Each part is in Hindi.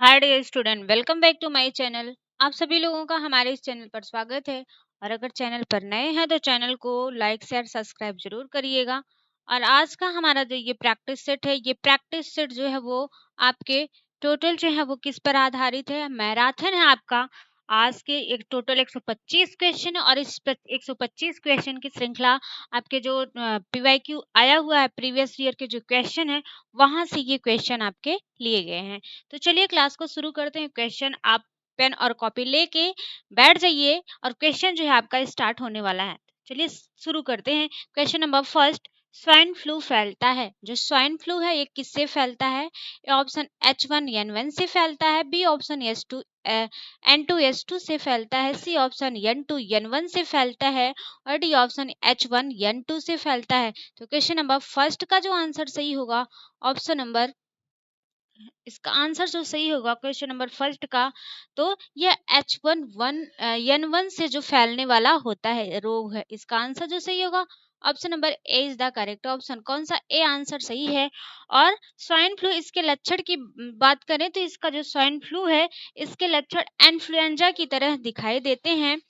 Hi dear student, welcome back to my channel. आप सभी लोगों का हमारे इस चैनल पर स्वागत है। और अगर चैनल पर नए हैं तो चैनल को लाइक शेयर सब्सक्राइब जरूर करिएगा। और आज का हमारा जो ये प्रैक्टिस सेट है, ये प्रैक्टिस सेट जो है वो आपके टोटल जो है वो किस पर आधारित है, मैराथन है आपका। आज के एक टोटल 125 क्वेश्चन है और इस 125 क्वेश्चन की श्रृंखला आपके जो पीवाईक्यू आया हुआ है, प्रीवियस ईयर के जो क्वेश्चन है वहां से ये क्वेश्चन आपके लिए गए हैं। तो चलिए क्लास को शुरू करते हैं। क्वेश्चन आप पेन और कॉपी लेके बैठ जाइए और क्वेश्चन जो है आपका स्टार्ट होने वाला है। चलिए शुरू करते हैं। Question number first, swine flu फैलता है। जो स्वाइन फ्लू है ये किससे फैलता है? ए ऑप्शन H1N1 से फैलता है, बी ऑप्शन N2 से फैलता है, सी ऑप्शन N2N1 से फैलता है और डी ऑप्शन H1N2 से फैलता है। तो क्वेश्चन नंबर फर्स्ट का जो आंसर सही होगा ऑप्शन नंबर, इसका आंसर जो सही होगा क्वेश्चन नंबर फर्स्ट का, तो यह H1N1 से जो फैलने वाला होता है रोग है। इसका आंसर जो सही होगा option number A is the correct option. कौन सा ए आंसर सही है? और स्वाइन फ्लू इसके लक्षण की बात करें तो इसका जो स्वाइन फ्लू है इसके लक्षण इन्फ्लुएंजा की तरह दिखाई देते हैं।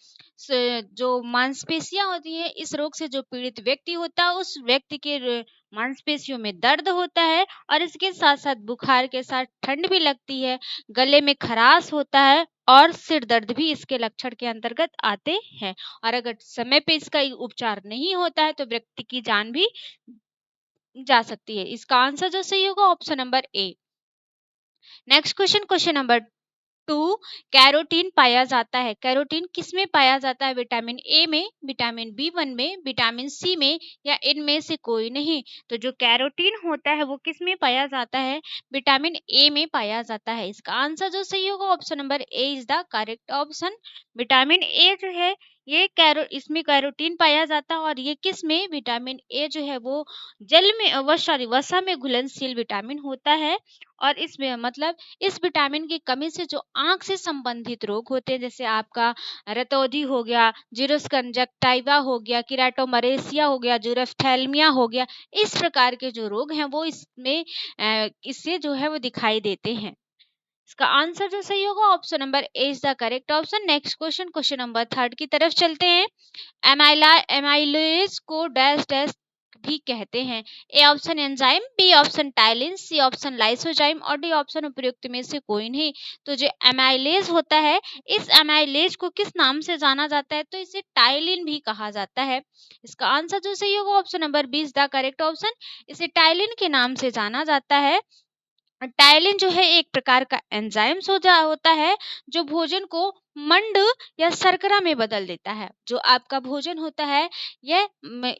जो मांसपेशियां होती है, इस रोग से जो पीड़ित व्यक्ति होता है उस व्यक्ति के मांसपेशियों में दर्द होता है और इसके साथ साथ बुखार के साथ ठंड भी लगती है, गले में खराश होता है और सिर दर्द भी इसके लक्षण के अंतर्गत आते हैं। और अगर समय पे इसका उपचार नहीं होता है तो व्यक्ति की जान भी जा सकती है। इसका आंसर जो सही होगा ऑप्शन नंबर ए। Next question, question number 2, carotene पाया जाता है। कैरोटीन किस में पाया जाता है? विटामिन ए में, विटामिन B1 में, विटामिन सी में या इनमें से कोई नहीं। तो जो कैरोटीन होता है वो किस में पाया जाता है? विटामिन ए में पाया जाता है। इसका आंसर जो सही होगा option number A is the correct option. Vitamin ए जो है ये इसमें कैरोटीन पाया जाता है और ये किस में? विटामिन ए जो है वो जल में वसा में घुलनशील विटामिन होता है। और इसमें मतलब इस विटामिन की कमी से जो आंख से संबंधित रोग होते हैं, जैसे आपका रतौंधी हो गया, जीरोस कंजक्टिवा हो गया, किराटोमरेसिया हो गया, जुरेफ्थैल्मिया हो गया, इस प्रकार के जो रोग हैं वो इसमें इससे जो है वो दिखाई देते हैं। इसका आंसर जो सही होगा option number A is the correct option. Next question, question number third की तरफ चलते हैं। एमाइलेज को डैश डैश भी कहते हैं। A option enzyme, B option ptyalin, C option lysozyme और डी ऑप्शन उपयुक्त में से कोई नहीं। तो जो एमाइलेज होता है, इस एमाइलेज को किस नाम से जाना जाता है? तो इसे टाइलिन भी कहा जाता है। इसका आंसर जो सही होगा option number B is the correct option. इसे टाइलिन के नाम से जाना जाता है। टाइलिन जो है एक प्रकार का एंजाइम्स होता है जो भोजन को मंड या शर्करा में बदल देता है। जो आपका भोजन होता है यह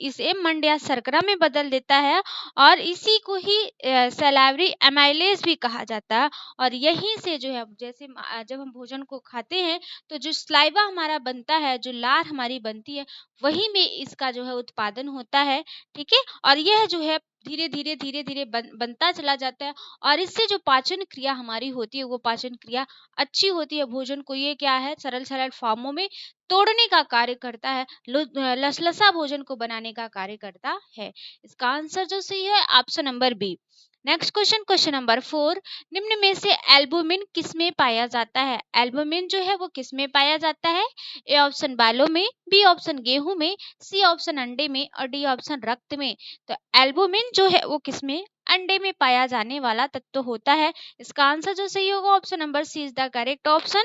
इसे मंड या शर्करा में बदल देता है और इसी को ही सैलावरी एमाइलेज भी कहा जाता है। और यहीं से जो है जैसे जब हम भोजन को खाते हैं तो जो स्लाइवा हमारा बनता है, जो लार हमारी बनती है, वहीं में इसका जो है उत्पादन होता है। ठीक है, और यह जो है धीरे धीरे बनता चला जाता है और इससे जो पाचन क्रिया हमारी होती है वो पाचन क्रिया अच्छी होती है। भोजन को ये क्या है, सरल सरल फॉर्मों में तोड़ने का कार्य करता है, लसलसा भोजन को बनाने का कार्य करता है। इसका आंसर जो सही है option number B. Next question, question number 4, निम्न में से एल्बुमिन किस में पाया जाता है? एल्बुमिन जो है वो किस में पाया जाता है? ए ऑप्शन बालों में, बी ऑप्शन गेहूं में, सी ऑप्शन अंडे में और डी ऑप्शन रक्त में। तो एल्बुमिन जो है वो किस में? अंडे में पाया जाने वाला तत्व होता है। इसका आंसर जो सही होगा option number C is the correct option.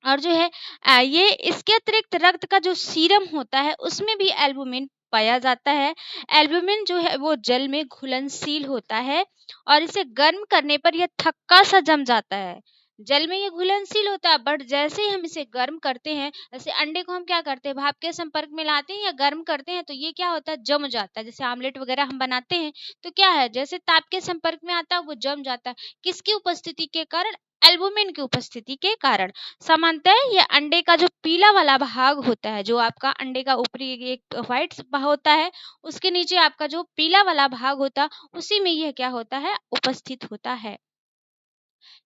और जो है ये इसके अतिरिक्त रक्त का जो सीरम होता है उसमें भी एल्बुमिन पाया जाता है। एल्बुमिन जो है वो जल में घुलनशील होता है और इसे गर्म करने पर यह थक्का सा जम जाता है। जल में ये घुलनशील होता है बट जैसे ही हम इसे गर्म करते हैं, जैसे अंडे को हम क्या करते हैं, भाप के संपर्क में लाते हैं या गर्म करते हैं तो ये क्या होता है, जम जाता है। जैसे आमलेट वगैरह हम बनाते हैं तो क्या है, जैसे ताप के संपर्क में आता है वो जम जाता है। किसकी उपस्थिति के कारण? एल्बुमिन की उपस्थिति के कारण। सामान्यतः ये अंडे का जो पीला वाला भाग होता है, जो आपका अंडे का ऊपरी एक व्हाइट होता है, उसके नीचे आपका जो पीला वाला भाग होता है उसी में यह क्या होता है, उपस्थित होता है।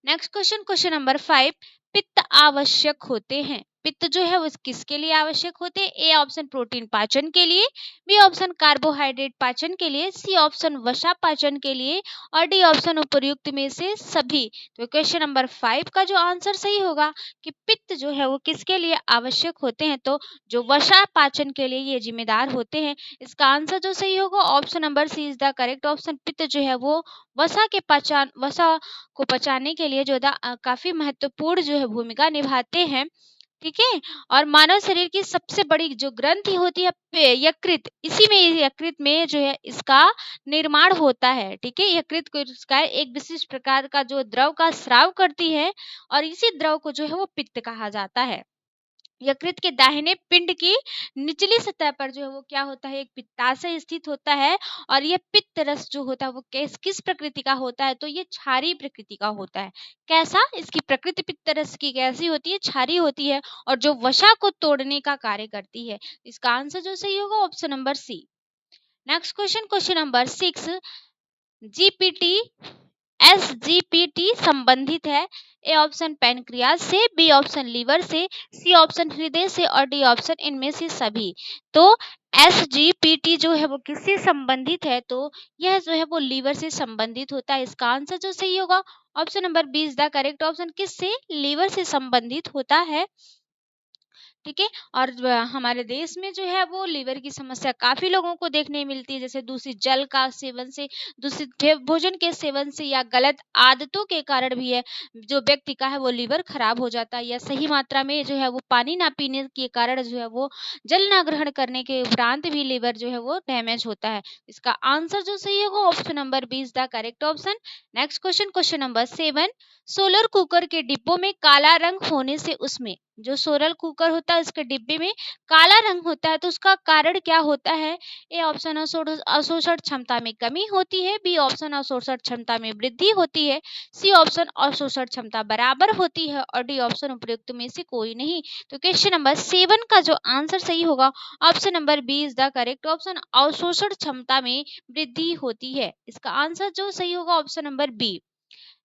नेक्स्ट क्वेश्चन, क्वेश्चन नंबर 5, पित्त आवश्यक होते हैं। पित्त जो है वो किसके लिए आवश्यक होते हैं? ए ऑप्शन प्रोटीन पाचन के लिए, बी ऑप्शन कार्बोहाइड्रेट पाचन के लिए, सी ऑप्शन वसा पाचन के लिए और डी ऑप्शन उपर्युक्त में से सभी। तो क्वेश्चन नंबर 5 का जो आंसर सही होगा कि पित्त जो है वो किसके लिए आवश्यक होते हैं, तो जो वसा पाचन के लिए ये जिम्मेदार होते हैं। इसका आंसर जो सही होगा option number C is the correct option. पित्त जो है वो वसा को पचाने के लिए जो काफी महत्वपूर्ण जो है भूमिका निभाते हैं। ठीक है। और मानव शरीर की सबसे बड़ी जो ग्रंथि होती है यकृत, इसी में यकृत में जो है इसका निर्माण होता है। ठीक है। यकृत को इसका एक विशिष्ट प्रकार का जो द्रव का स्राव करती है और इसी द्रव को जो है वो पित्त कहा जाता है। यकृत के दाहिने पिंड की निचली सतह पर जो है वो क्या होता है, एक पित्ताशय स्थित होता है और यह पित्त रस जो होता है वो किस प्रकृति का होता है, तो ये क्षारीय प्रकृति का होता है। कैसा, इसकी प्रकृति पित्त रस की कैसी होती है, क्षारीय होती है और जो वसा को तोड़ने का कार्य करती है। इसका आंसर जो सही होगा option number C. Next question, question number 6, GPT SGPT संबंधित है। ए ऑप्शन पैनक्रियाज से, बी ऑप्शन लीवर से, सी ऑप्शन हृदय से और डी ऑप्शन इनमें से सभी। तो एसजीपीटी जो है वो किससे संबंधित है, तो यह जो है वो लीवर से संबंधित होता है। इसका आंसर जो सही होगा option number B is the correct option. किससे, लीवर से संबंधित होता है। ठीक है। और हमारे देश में जो है वो लीवर की समस्या काफी लोगों को देखने मिलती है, जैसे दूषित जल का सेवन से, दूषित भोजन के सेवन से या गलत आदतों के कारण भी है जो व्यक्ति का है वो लीवर खराब हो जाता है, या सही मात्रा में जो है वो पानी ना पीने के कारण जो है वो जल ना ग्रहण करने के उपरांत भी लीवर जो है वो डैमेज होता है। इसका आंसर जो सही होगा option number B is the correct option. Next question, question number 7, solar cooker के डिब्बों में काला रंग होने से उसमें, जो सोलर कुकर होता है उसके डिब्बे में काला रंग होता है, तो उसका कारण क्या होता है? ए ऑप्शन अवशोषण क्षमता में कमी होती है, बी ऑप्शन अवशोषण क्षमता में वृद्धि होती है, सी ऑप्शन अवशोषण क्षमता बराबर होती है और डी ऑप्शन उपयुक्त में से कोई नहीं। तो क्वेश्चन नंबर 7 का जो आंसर सही होगा option number B is the correct option. अवशोषण क्षमता में वृद्धि होती है। इसका आंसर जो सही होगा option number B.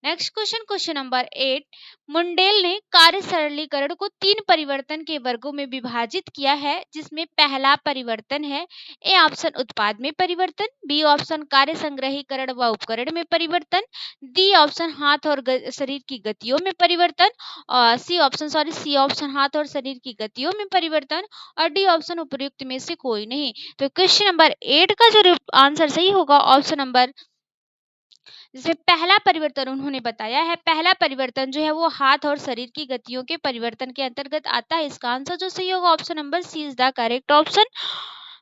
Next question, question number 8, Mundel ने कार्य सरलीकरण को 3 परिवर्तन के वर्गों में विभाजित किया है, जिसमें पहला परिवर्तन है ए ऑप्शन उत्पाद में परिवर्तन, बी ऑप्शन कार्य संग्रहीकरण व उपकरण में परिवर्तन, डी ऑप्शन हाथ और शरीर की गतियों में परिवर्तन और सी ऑप्शन हाथ और शरीर की गतियों में परिवर्तन और डी ऑप्शन उपयुक्त में से कोई नहीं। तो क्वेश्चन नंबर 8 का जो आंसर सही होगा ऑप्शन नंबर, जिसमें पहला परिवर्तन उन्होंने बताया है, पहला परिवर्तन जो है वो हाथ और शरीर की गतियों के परिवर्तन के अंतर्गत आता है। इसका आंसर जो सही होगा option number C is the correct option.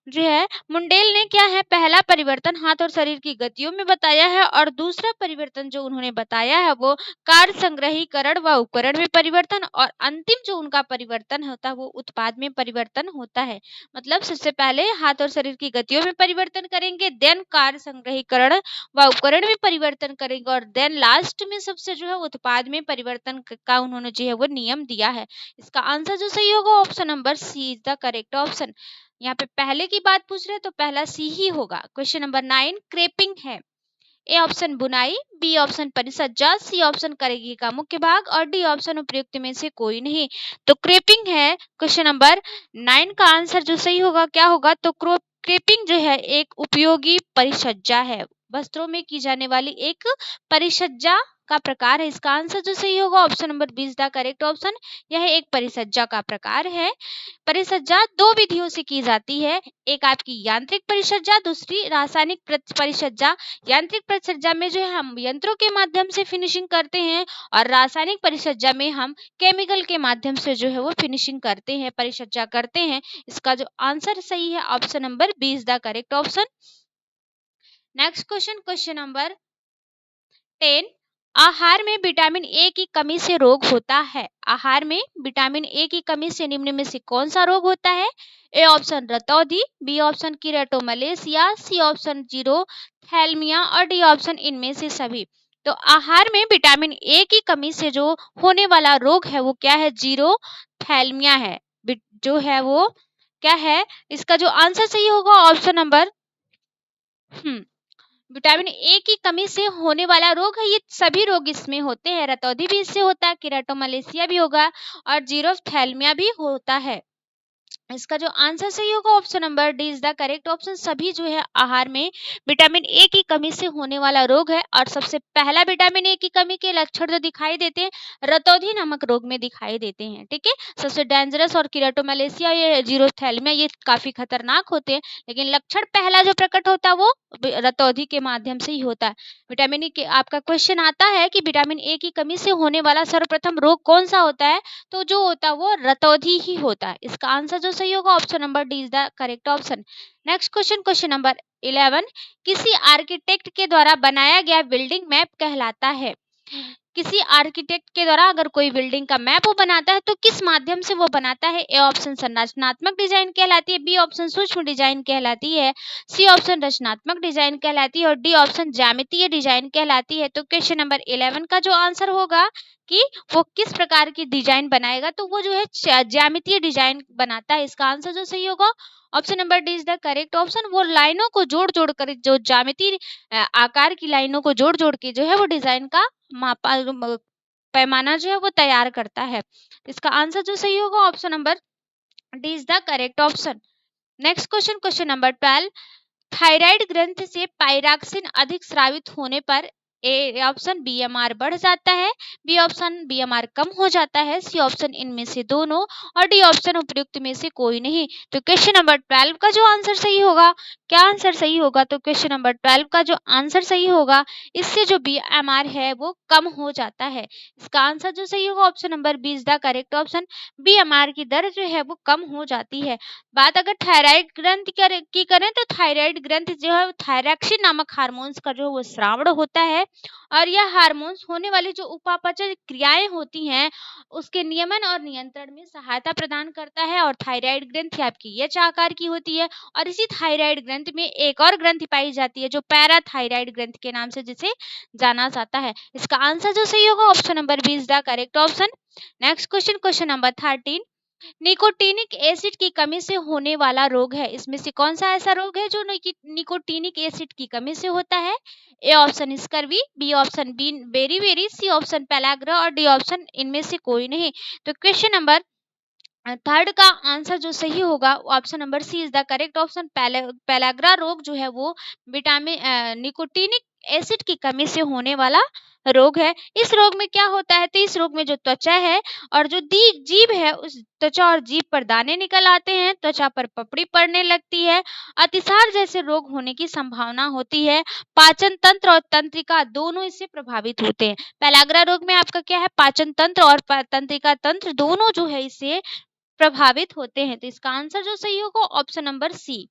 जो है मुंडेल ने क्या है, पहला परिवर्तन हाथ और शरीर की गतियों में बताया है और दूसरा परिवर्तन जो उन्होंने बताया है वो कार्य संग्रहीकरण व उपकरण में परिवर्तन और अंतिम जो उनका परिवर्तन होता है वो उत्पाद में परिवर्तन होता है। मतलब सबसे पहले हाथ और शरीर की गतियों में परिवर्तन करेंगे, देन कार्य संग्रहीकरण व उपकरण में परिवर्तन करेंगे और देन लास्ट में सबसे जो है उत्पाद में परिवर्तन का उन्होंने जो है वो नियम दिया है। इसका आंसर जो सही होगा option number C is the correct option. यहाँ पे पहले की बात पूछ रहे हैं तो पहला सी ही होगा। क्वेश्चन नंबर 9, क्रेपिंग है। ए ऑप्शन बुनाई, बी ऑप्शन परिसज्जा, सी ऑप्शन करेगी का मुख्य भाग और डी ऑप्शन उपयुक्त में से कोई नहीं। तो क्रेपिंग है क्वेश्चन नंबर 9 का आंसर जो सही होगा क्या होगा, तो क्रेपिंग जो है एक उपयोगी परिसज्जा है, वस्त्रों में की जाने वाली एक परिसज्जा का प्रकार है। इसका आंसर जो सही होगा option number 20 the correct option. यह एक परिसज्जा का प्रकार है। परिसज्जा दो विधियों से की जाती है, एक आपकी यांत्रिक परिसज्जा, दूसरी रासायनिक परिसज्जा। यांत्रिक परिसज्जा में जो है हम यंत्रों के माध्यम से फिनिशिंग करते हैं और रासायनिक परिसज्जा में हम केमिकल के माध्यम से जो है वो फिनिशिंग करते हैं, परिसज्जा करते हैं। इसका जो आंसर सही है option number B is the correct option. Next question, question number 10, आहार में विटामिन ए की कमी से रोग होता है। आहार में विटामिन ए की कमी से निम्न में से कौन सा रोग होता है? ए ऑप्शन रतौंधी, B option keratomalacia, C option xerophthalmia और डी ऑप्शन इनमें से सभी। तो आहार में विटामिन ए की कमी से जो होने वाला रोग है वो क्या है? जीरोथैल्मिया है। जो है वो क्या है? इसका जो आंसर सही होगा ऑप्शन नंबर विटामिन ए की कमी से होने वाला रोग है, ये सभी रोग इसमें होते हैं। रतौंधी भी इससे होता है, केराटोमलेशिया भी होगा और जीरोफ्थैल्मिया भी होता है। इसका जो आंसर सही होगा option number D is the correct option. सभी जो है आहार में विटामिन ए की कमी से होने वाला रोग है। और सबसे पहला विटामिन ए की कमी के लक्षण जो दिखाई देते हैं रतौंधी नामक रोग में दिखाई देते हैं। ठीक है, सबसे डेंजरस और कीराटोमेलेशिया ये जीरोथैल्मिया ये काफी खतरनाक होते हैं, लेकिन लक्षण पहला जो प्रकट होता है वो रतौंधी के माध्यम से ही होता है। विटामिन ए के आपका क्वेश्चन आता है कि विटामिन ए की कमी से होने वाला सर्वप्रथम रोग कौन सा होता है, तो जो होता है वो रतौंधी ही होता है। इसका आंसर जो सही होगा option number D is the correct option. Next question, question number 11, किसी आर्किटेक्ट के द्वारा बनाया गया बिल्डिंग मैप कहलाता है। किसी आर्किटेक्ट के द्वारा अगर कोई बिल्डिंग का मैप वो बनाता है तो किस माध्यम से वो बनाता है। ए ऑप्शन संरचनात्मक डिजाइन कहलाती है, बी ऑप्शन सूक्ष्म डिजाइन कहलाती है, सी ऑप्शन रचनात्मक डिजाइन कहलाती है और डी ऑप्शन ज्यामितीय डिजाइन कहलाती है। तो क्वेश्चन नंबर 11 का जो आंसर होगा कि वो किस प्रकार की डिजाइन बनाएगा, तो वो जो है ज्यामितीय डिजाइन बनाता है। इसका आंसर जो सही होगा option number D is the correct option. वो लाइनों को जोड़ जोड़ कर, जो ज्यामितीय आकार की लाइनों को जोड़ जोड़ के जो है वो डिजाइन का मापा पैमाना जो है वो तैयार करता है। इसका आंसर जो सही होगा option number D is the correct option. Next question, question number 12, thyroid ग्रंथि से पायरॉक्सिन अधिक स्रावित होने पर ए ऑप्शन बीएमआर बढ़ जाता है, बी ऑप्शन बीएमआर कम हो जाता है, सी ऑप्शन इनमें से दोनों और डी ऑप्शन उपयुक्त में से कोई नहीं। तो क्वेश्चन नंबर 12 का जो आंसर सही होगा, क्या आंसर सही होगा, तो क्वेश्चन नंबर 12 का जो आंसर सही होगा, इससे जो बीएमआर है वो कम हो जाता है। इसका आंसर जो सही होगा option number B is the correct option. BMR की दर जो है वो कम हो जाती है। बात अगर थायराइड ग्रंथि की करें तो थायराइड ग्रंथि जो है थायरॉक्सिन नामक हार्मोन्स का जो वो स्रावण होता है और यह हार्मोन्स होने वाली जो उपापचय क्रियाएं होती हैं उसके नियमन और नियंत्रण में सहायता प्रदान करता है। और थायराइड ग्रंथि आपकी एच आकार की होती है और इसी थायराइड ग्रंथि में एक और ग्रंथि पाई जाती है जो पैराथायराइड ग्रंथि के नाम से जिसे जाना जाता है। इसका आंसर जो सही होगा option number B is the correct option. Next question, question number 13, nicotinic acid की कमी से होने वाला रोग है। इसमें से कौन सा ऐसा रोग है जो निकोटीनिक एसिड की कमी से होता है। A option scurvy, B option beriberi, C option pellagra और डी ऑप्शन इनमें से कोई नहीं। तो क्वेश्चन नंबर थर्ड का आंसर जो सही होगा option number C is the correct option. Pellagra रोग जो है वो विटामिन निकोटीनिक एसिड की कमी से होने वाला रोग है। इस रोग में क्या होता है, तो इस रोग में जो त्वचा है और जो जीभ है उस त्वचा और जीभ पर दाने निकल आते हैं, त्वचा पर पपड़ी पड़ने लगती है, अतिसार जैसे रोग होने की संभावना होती है, पाचन तंत्र और तंत्रिका दोनों इससे प्रभावित होते हैं। पेलाग्रा रोग में आपका क्या है, पाचन तंत्र और तंत्रिका तंत्र दोनों जो है इससे प्रभावित होते हैं। तो इसका आंसर जो सही होगा option number C.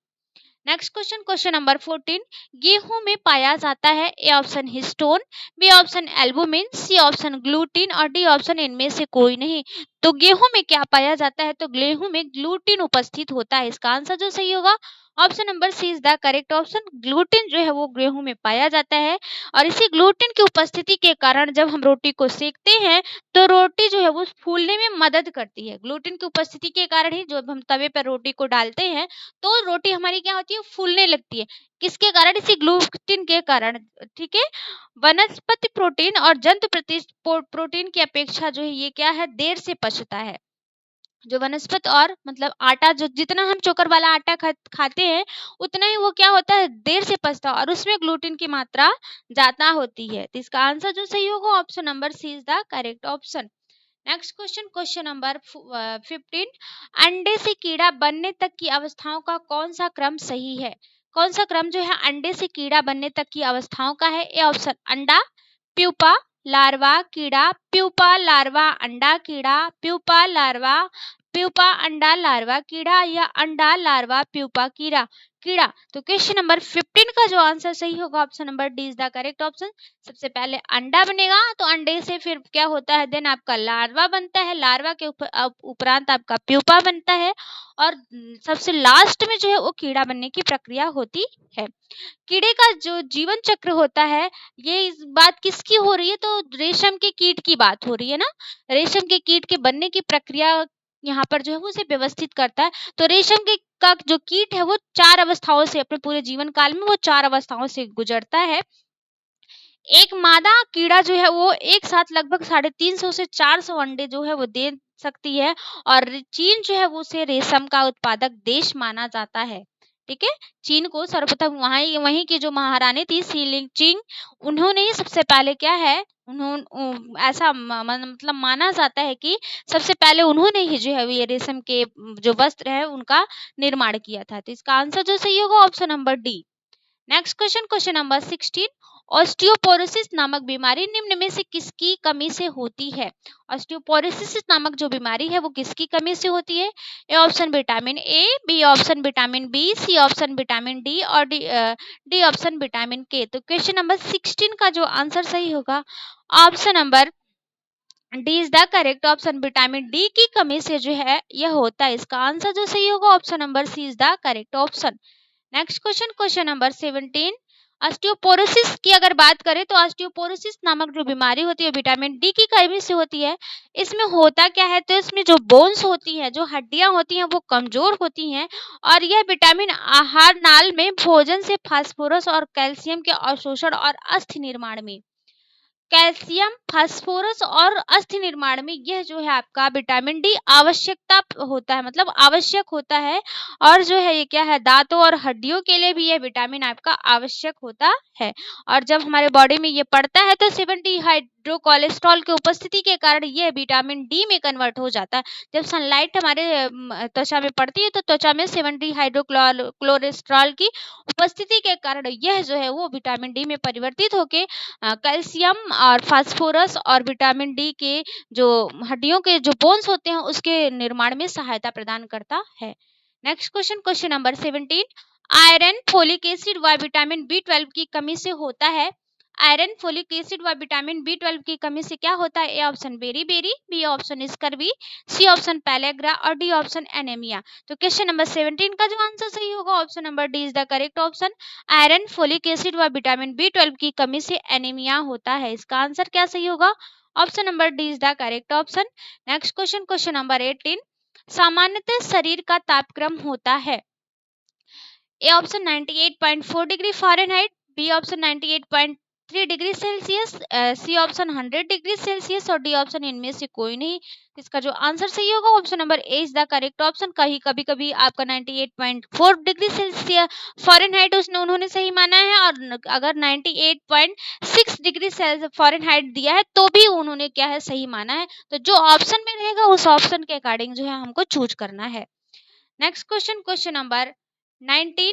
Next question, question number 14, गेहूं में पाया जाता है। A option histone, B option albumin, C option gluten और डी ऑप्शन इनमें से कोई नहीं। तो गेहूं में क्या पाया जाता है, तो गेहूं में ग्लूटीन उपस्थित होता है। इसका आंसर जो सही होगा option number C is the correct option. Gluten जो है वो गेहूं में पाया जाता है और इसी ग्लूटीन की उपस्थिति के कारण जब हम रोटी को सेकते हैं तो रोटी जो है वो फूलने में मदद करती है। ग्लूटीन की उपस्थिति के कारण ही जब हम तवे पर रोटी को डालते हैं तो रोटी हमारी क्या होती है, फूलने लगती है। किसके कारण, इसी ग्लूटीन के कारण। ठीक है, वनस्पति प्रोटीन और जंतु प्रोटीन की अपेक्षा जो है ये क्या है, देर से पचता है। जो वनस्पति और मतलब आटा, जो जितना हम चोकर वाला आटा खाते हैं उतना ही वो क्या होता है, देर से पचता है और उसमें ग्लूटीन की मात्रा ज्यादा होती है। तो इसका आंसर जो सही होगा option number C is the correct option. Next question, question number 15, अंडे से कीड़ा बनने तक की अवस्थाओं का कौन सा क्रम सही है। कौन सा क्रम जो है अंडे से कीड़ा बनने तक की अवस्थाओं का है। ए ऑप्शन अंडा, प्यूपा, लार्वा, कीड़ा, प्यूपा, लार्वा, अंडा, कीड़ा, प्यूपा, लार्वा, प्यूपा, अंडा, लार्वा, कीड़ा या अंडा, लार्वा, प्यूपा, कीड़ा। तो क्वेश्चन नंबर 15 का जो आंसर सही होगा option number D is the correct option. सबसे पहले अंडा बनेगा तो अंडे से फिर क्या होता है, देन आपका लार्वा बनता है, लार्वा के उपरांत आपका प्यूपा बनता है और सबसे लास्ट में जो है वो कीड़ा बनने की प्रक्रिया होती है। कीड़े का जो जीवन चक्र होता है, ये इस बात किसकी हो रही है, तो रेशम के कीट की बात हो रही है ना। रेशम के कीट के बनने की प्रक्रिया यहाँ पर जो है वो उसे व्यवस्थित करता है। तो रेशम के का जो कीट है वो 4 अवस्थाओं से अपने पूरे जीवन काल में वो 4 अवस्थाओं से गुजरता है। एक मादा कीड़ा जो है वो एक साथ लगभग 350 से 400 अंडे जो है वो दे सकती है और चीन जो है वो उसे रेशम का उत्पादक देश माना जाता है। ठीक है, चीन को सर्वप्रथम वहीं की जो महारानी थी सी लिंगचिंग, उन्होंने ही सबसे पहले क्या है, ऐसा मतलब माना जाता है कि सबसे पहले उन्होंने ही जो है ये रेशम के जो वस्त्र है उनका निर्माण किया था। तो इसका आंसर जो सही होगा option number D. Next question, question number 16, osteoporosis नामक बीमारी निम्न में से किसकी कमी से होती है? ऑस्टियोपोरोसिस नामक जो बीमारी है वो किसकी कमी से होती है? A option vitamin A, B option vitamin B, C option vitamin D और डी ऑप्शन विटामिन के। तो क्वेश्चन नंबर 16 का जो आंसर सही होगा option number D is the correct option. Vitamin D की कमी से जो है यह होता है। इसका आंसर जो सही होगा option number C is the correct option. Next question, question number 17, osteoporosis की अगर बात करें तो ऑस्टियोपोरोसिस नामक जो बीमारी होती है विटामिन डी की कमी से होती है। इसमें होता क्या है, तो इसमें जो बोन्स होती है, जो हड्डियां होती हैं वो कमजोर होती हैं और यह विटामिन आहार नाल में भोजन से फास्फोरस और कैल्शियम के अवशोषण और अस्थि निर्माण में, कैल्शियम, फास्फोरस और अस्थि निर्माण में यह जो है आपका विटामिन डी आवश्यकता होता है, मतलब आवश्यक होता है। और जो है ये क्या है, दांतों और हड्डियों के लिए भी यह विटामिन आपका आवश्यक होता है। और जब हमारे बॉडी में ये पड़ता है तो 70 हाइड्रोकोलेस्ट्रॉल की उपस्थिति के कारण यह विटामिन डी में कन्वर्ट हो जाता है। जब सनलाइट हमारे त्वचा में पड़ती है तो त्वचा में 70 हाइड्रोक्लोरेस्ट्रॉल की उपस्थिति के कारण यह जो है वो विटामिन डी में परिवर्तित होकर कैल्शियम और फास्फोरस और विटामिन डी के जो हड्डियों के जो बोन्स होते हैं उसके निर्माण में सहायता प्रदान करता है। Next question, question number 17, iron, folic acid व विटामिन बी 12 की कमी से होता है। आयरन, फोलिक एसिड व विटामिन बी 12 की कमी से क्या होता है? A option beriberi, B option scurvy, C option pellagra और डी ऑप्शन एनेमिया। तो क्वेश्चन नंबर 17 का जो आंसर सही होगा option number D is the correct option. Iron, folic acid व विटामिन बी 12 की कमी से एनीमिया होता है। इसका आंसर क्या सही होगा? Option number D is the correct option. Next question, question number 18, सामान्यतः शरीर का तापक्रम होता है। A option 98.4 degree Fahrenheit, B option 98.3 degree Celsius, C option 100 degree Celsius और डी ऑप्शन इनमें से कोई नहीं। इसका जो आंसर सही होगा option number A is the correct option. कभी कभी आपका 98.4 डिग्री सेल्सियस फ़ारेनहाइट उन्होंने सही माना है और अगर 98.6 डिग्री फ़ारेनहाइट दिया है तो भी उन्होंने क्या है सही माना है। तो जो ऑप्शन में रहेगा उस ऑप्शन के अकॉर्डिंग जो है हमको चूज करना है। नेक्स्ट क्वेश्चन, क्वेश्चन नंबर 19,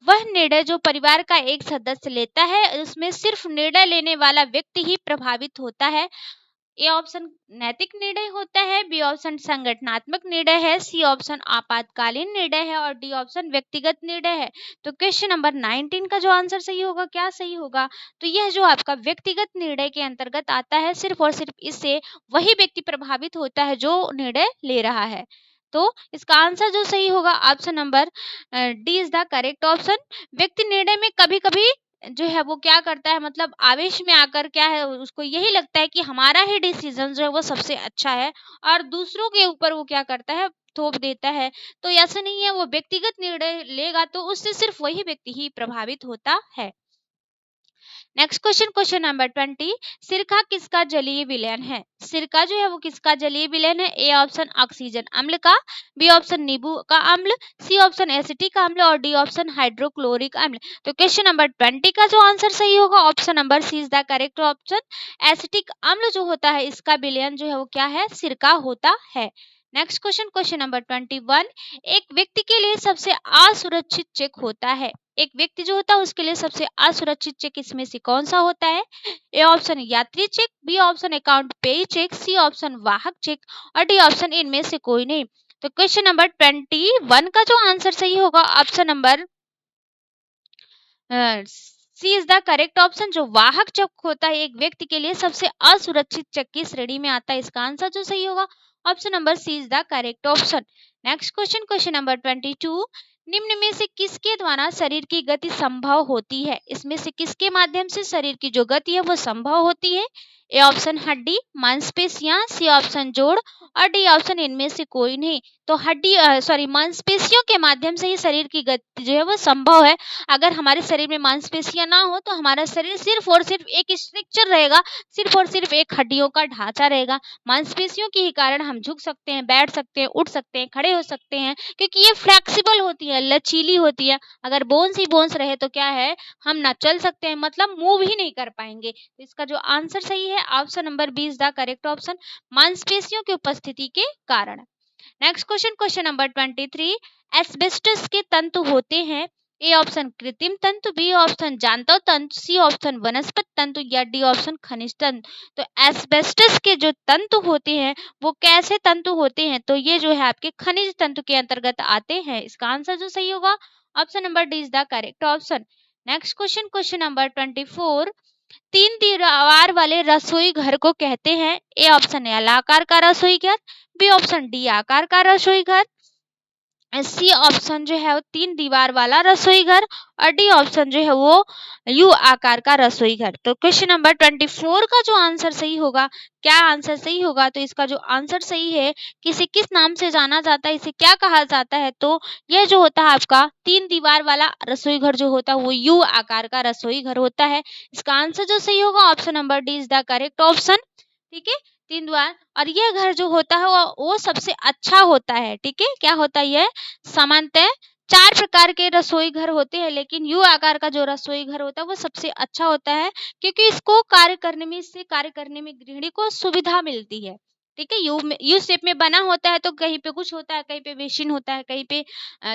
वह निर्णय जो परिवार का एक सदस्य लेता है उसमें सिर्फ निर्णय लेने वाला व्यक्ति ही प्रभावित होता है। ए ऑप्शन नैतिक निर्णय होता है, बी ऑप्शन संगठनात्मक निर्णय है, सी ऑप्शन आपातकालीन निर्णय है और डी ऑप्शन व्यक्तिगत निर्णय है। तो क्वेश्चन नंबर 19 का जो आंसर सही होगा, क्या सही होगा? तो यह जो आपका व्यक्तिगत निर्णय के अंतर्गत आता है, सिर्फ और सिर्फ इससे वही व्यक्ति प्रभावित होता है जो निर्णय ले रहा है। तो इसका आंसर जो सही होगा option number D is the correct option. व्यक्ति निर्णय में कभी कभी जो है वो क्या करता है, मतलब आवेश में आकर क्या है उसको यही लगता है कि हमारा ही डिसीजन जो है वो सबसे अच्छा है और दूसरों के ऊपर वो क्या करता है, थोप देता है। तो ऐसा नहीं है, वो व्यक्तिगत निर्णय लेगा तो उससे सिर्फ वही व्यक्ति ही प्रभावित होता है। नेक्स्ट क्वेश्चन, क्वेश्चन नंबर 20, सिरका किसका जलीय विलयन है? सिरका जो है वो किसका जलीय विलयन है? ए ऑप्शन ऑक्सीजन अम्ल का, बी ऑप्शन नींबू का अम्ल, सी ऑप्शन एसिटिक अम्ल और डी ऑप्शन हाइड्रोक्लोरिक अम्ल। तो क्वेश्चन नंबर 20 का जो आंसर सही होगा option number C is the correct option. Acetic अम्ल जो होता है इसका विलयन जो है वो क्या है, सिरका होता है। नेक्स्ट क्वेश्चन, क्वेश्चन नंबर 21, एक व्यक्ति के लिए सबसे असुरक्षित चेक होता है। एक व्यक्ति जो होता है उसके लिए सबसे असुरक्षित चेक इसमें से कौन सा होता है? ए ऑप्शन यात्री चेक, बी ऑप्शन अकाउंट पेई चेक, सी ऑप्शन वाहक चेक और डी ऑप्शन इनमें से कोई नहीं। तो क्वेश्चन नंबर 21 का जो आंसर सही होगा option number C is the correct option. जो वाहक चेक होता है एक व्यक्ति के लिए सबसे असुरक्षित चेक की श्रेणी में आता है। इसका आंसर जो सही होगा option number C is the correct option. Next question, question number 22, निम्न में से किसके द्वारा शरीर की गति संभव होती है? इसमें से किसके माध्यम से शरीर की जो गति है वो संभव होती है? ए ऑप्शन हड्डी, मांसपेशियां, सी ऑप्शन जोड़ और डी ऑप्शन इनमें से कोई नहीं। तो हड्डी मांसपेशियों के माध्यम से ही शरीर की गति जो है वो संभव है। अगर हमारे शरीर में मांसपेशियां ना हो तो हमारा शरीर सिर्फ और सिर्फ एक स्ट्रक्चर रहेगा, सिर्फ और सिर्फ एक हड्डियों का ढांचा रहेगा। मांसपेशियों के ही कारण हम झुक सकते हैं, बैठ सकते हैं, उठ सकते हैं, खड़े हो सकते हैं, क्योंकि ये फ्लेक्सिबल होती है, लचीली होती है। अगर बोन्स ही बोन्स रहे तो क्या है, हम ना चल सकते हैं, मतलब मूव ही नहीं कर पाएंगे। तो इसका जो आंसर सही है option number B is the correct option, मांसपेशियों की उपस्थिति के कारण। Next question, question number 23, asbestos के तंतु होते हैं, ए ऑप्शन कृत्रिम तंतु, बी ऑप्शन जानतर तंतु, सी ऑप्शन वनस्पति तंतु या डी ऑप्शन खनिज तंतु। तो एस्बेस्टस के जो तंतु होते हैं वो कैसे तंतु होते हैं, तो ये जो है आपके खनिज तंतु के अंतर्गत आते हैं। इसका आंसर जो सही होगा option number D is the correct option. Next question, question number 24, तीन दीवार वाले रसोई घर को कहते हैं, ए ऑप्शन एल आकार का रसोई घर, बी ऑप्शन डी आकार का रसोई घर, सी ऑप्शन जो है वो तीन दीवार वाला रसोई घर और डी ऑप्शन जो है वो यू आकार का रसोई घर। तो क्वेश्चन नंबर 24 का जो आंसर सही होगा, क्या आंसर सही होगा, तो इसका जो आंसर सही है कि इसे किस नाम से जाना जाता है, इसे क्या कहा जाता है, तो यह जो होता है आपका तीन दीवार वाला रसोई घर जो होता है वो यू आकार का रसोई घर होता है। इसका आंसर जो सही होगा option number D is the correct option. ठीक है, तीन द्वार, और यह घर जो होता है वो सबसे अच्छा होता है। ठीक है, क्या होता है यह, सामान्यतः चार प्रकार के रसोई घर होते हैं, लेकिन यू आकार का जो रसोई घर होता है वो सबसे अच्छा होता है, क्योंकि इससे कार्य करने में गृहिणी को सुविधा मिलती है। ठीक है, यू शेप में बना होता है, तो कहीं पे कुछ होता है, कहीं पे बेसिन होता है, कहीं पे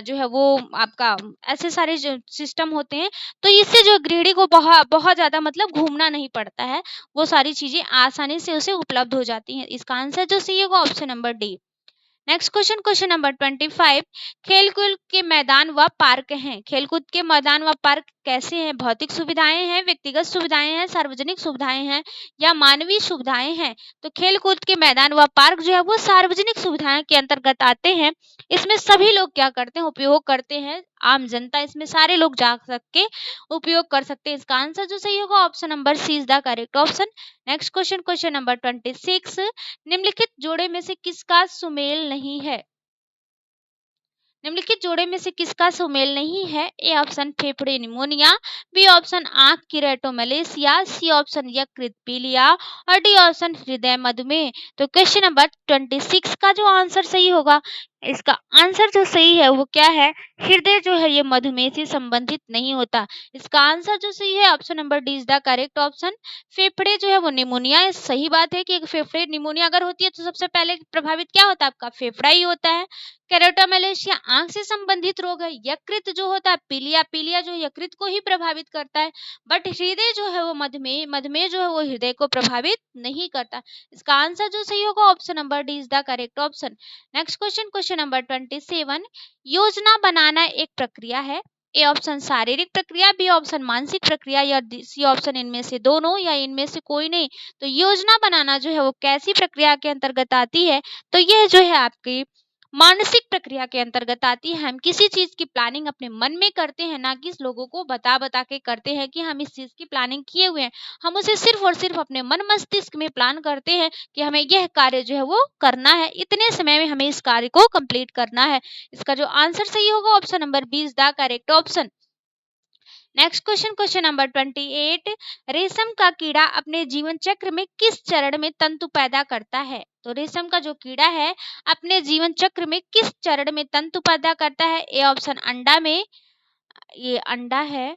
जो है वो आपका ऐसे सारे जो सिस्टम होते हैं, तो इससे जो गृहिणी को बहुत बहुत ज्यादा मतलब घूमना नहीं पड़ता है, वो सारी चीजें आसानी से उसे उपलब्ध हो जाती हैं। इसका आंसर जो सही होगा option number D. Next question, question number 25, खेलकूद के मैदान व पार्क हैं, खेलकूद के मैदान व पार्क कैसे हैं, भौतिक सुविधाएं हैं, व्यक्तिगत सुविधाएं हैं, सार्वजनिक सुविधाएं हैं या मानवीय सुविधाएं हैं। तो खेलकूद के मैदान व पार्क जो है वो सार्वजनिक सुविधाएं के अंतर्गत आते हैं। इसमें सभी लोग क्या करते हैं, उपयोग करते हैं, आम जनता इसमें सारे लोग जा सके उपयोग कर सकते हैं। इसका आंसर जो सही होगा option number C is the correct option. Next question, question number 26, निम्नलिखित जोड़े में से किसका सुमेल नहीं है, निम्नलिखित जोड़े में से किसका सुमेल नहीं है, ए ऑप्शन फेफड़े निमोनिया, बी ऑप्शन आंख की रेटोमलेसिया, सी ऑप्शन यकृत पीलिया और डी ऑप्शन हृदय मधुमेह। तो क्वेश्चन नंबर 26 का जो आंसर सही होगा, इसका आंसर जो सही है वो क्या है, हृदय जो है ये मधुमेह से संबंधित नहीं होता। इसका आंसर जो सही है option number D is the correct option. फेफड़े जो है वो निमोनिया है, सही बात है कि फेफड़े निमोनिया अगर होती है तो सबसे पहले प्रभावित क्या होता है, आपका फेफड़ा ही होता है। केरोटोमेलेशिया आंख से संबंधित रोग है, यकृत जो होता है पीलिया, पीलिया जो यकृत को ही प्रभावित करता है, बट हृदय जो है वो मधुमेह, मधुमेह जो है वो हृदय को प्रभावित नहीं करता। इसका आंसर जो सही होगा option number D is the correct option. Next question, question number 27, योजना बनाना एक प्रक्रिया है, ए ऑप्शन शारीरिक प्रक्रिया, बी ऑप्शन मानसिक प्रक्रिया या सी ऑप्शन इनमें से दोनों या इनमें से कोई नहीं। तो योजना बनाना जो है वो कैसी प्रक्रिया के अंतर्गत आती है, तो यह जो है आपकी मानसिक प्रक्रिया के अंतर्गत आती है। हम किसी चीज की प्लानिंग अपने मन में करते हैं, ना कि लोगों को बता बता के करते हैं कि हम इस चीज की प्लानिंग किए हुए हैं। हम उसे सिर्फ और सिर्फ अपने मन मस्तिष्क में प्लान करते हैं कि हमें यह कार्य जो है वो करना है, इतने समय में हमें इस कार्य को कंप्लीट करना है। इसका जो आंसर सही होगा option number B is the correct option. Next question, question number 28, रेशम का कीड़ा अपने जीवन चक्र में किस चरण में तंतु पैदा करता है। तो रेशम का जो कीड़ा है अपने जीवन चक्र में किस चरण में तंतु पैदा करता है, ए ऑप्शन अंडा में, ये अंडा है,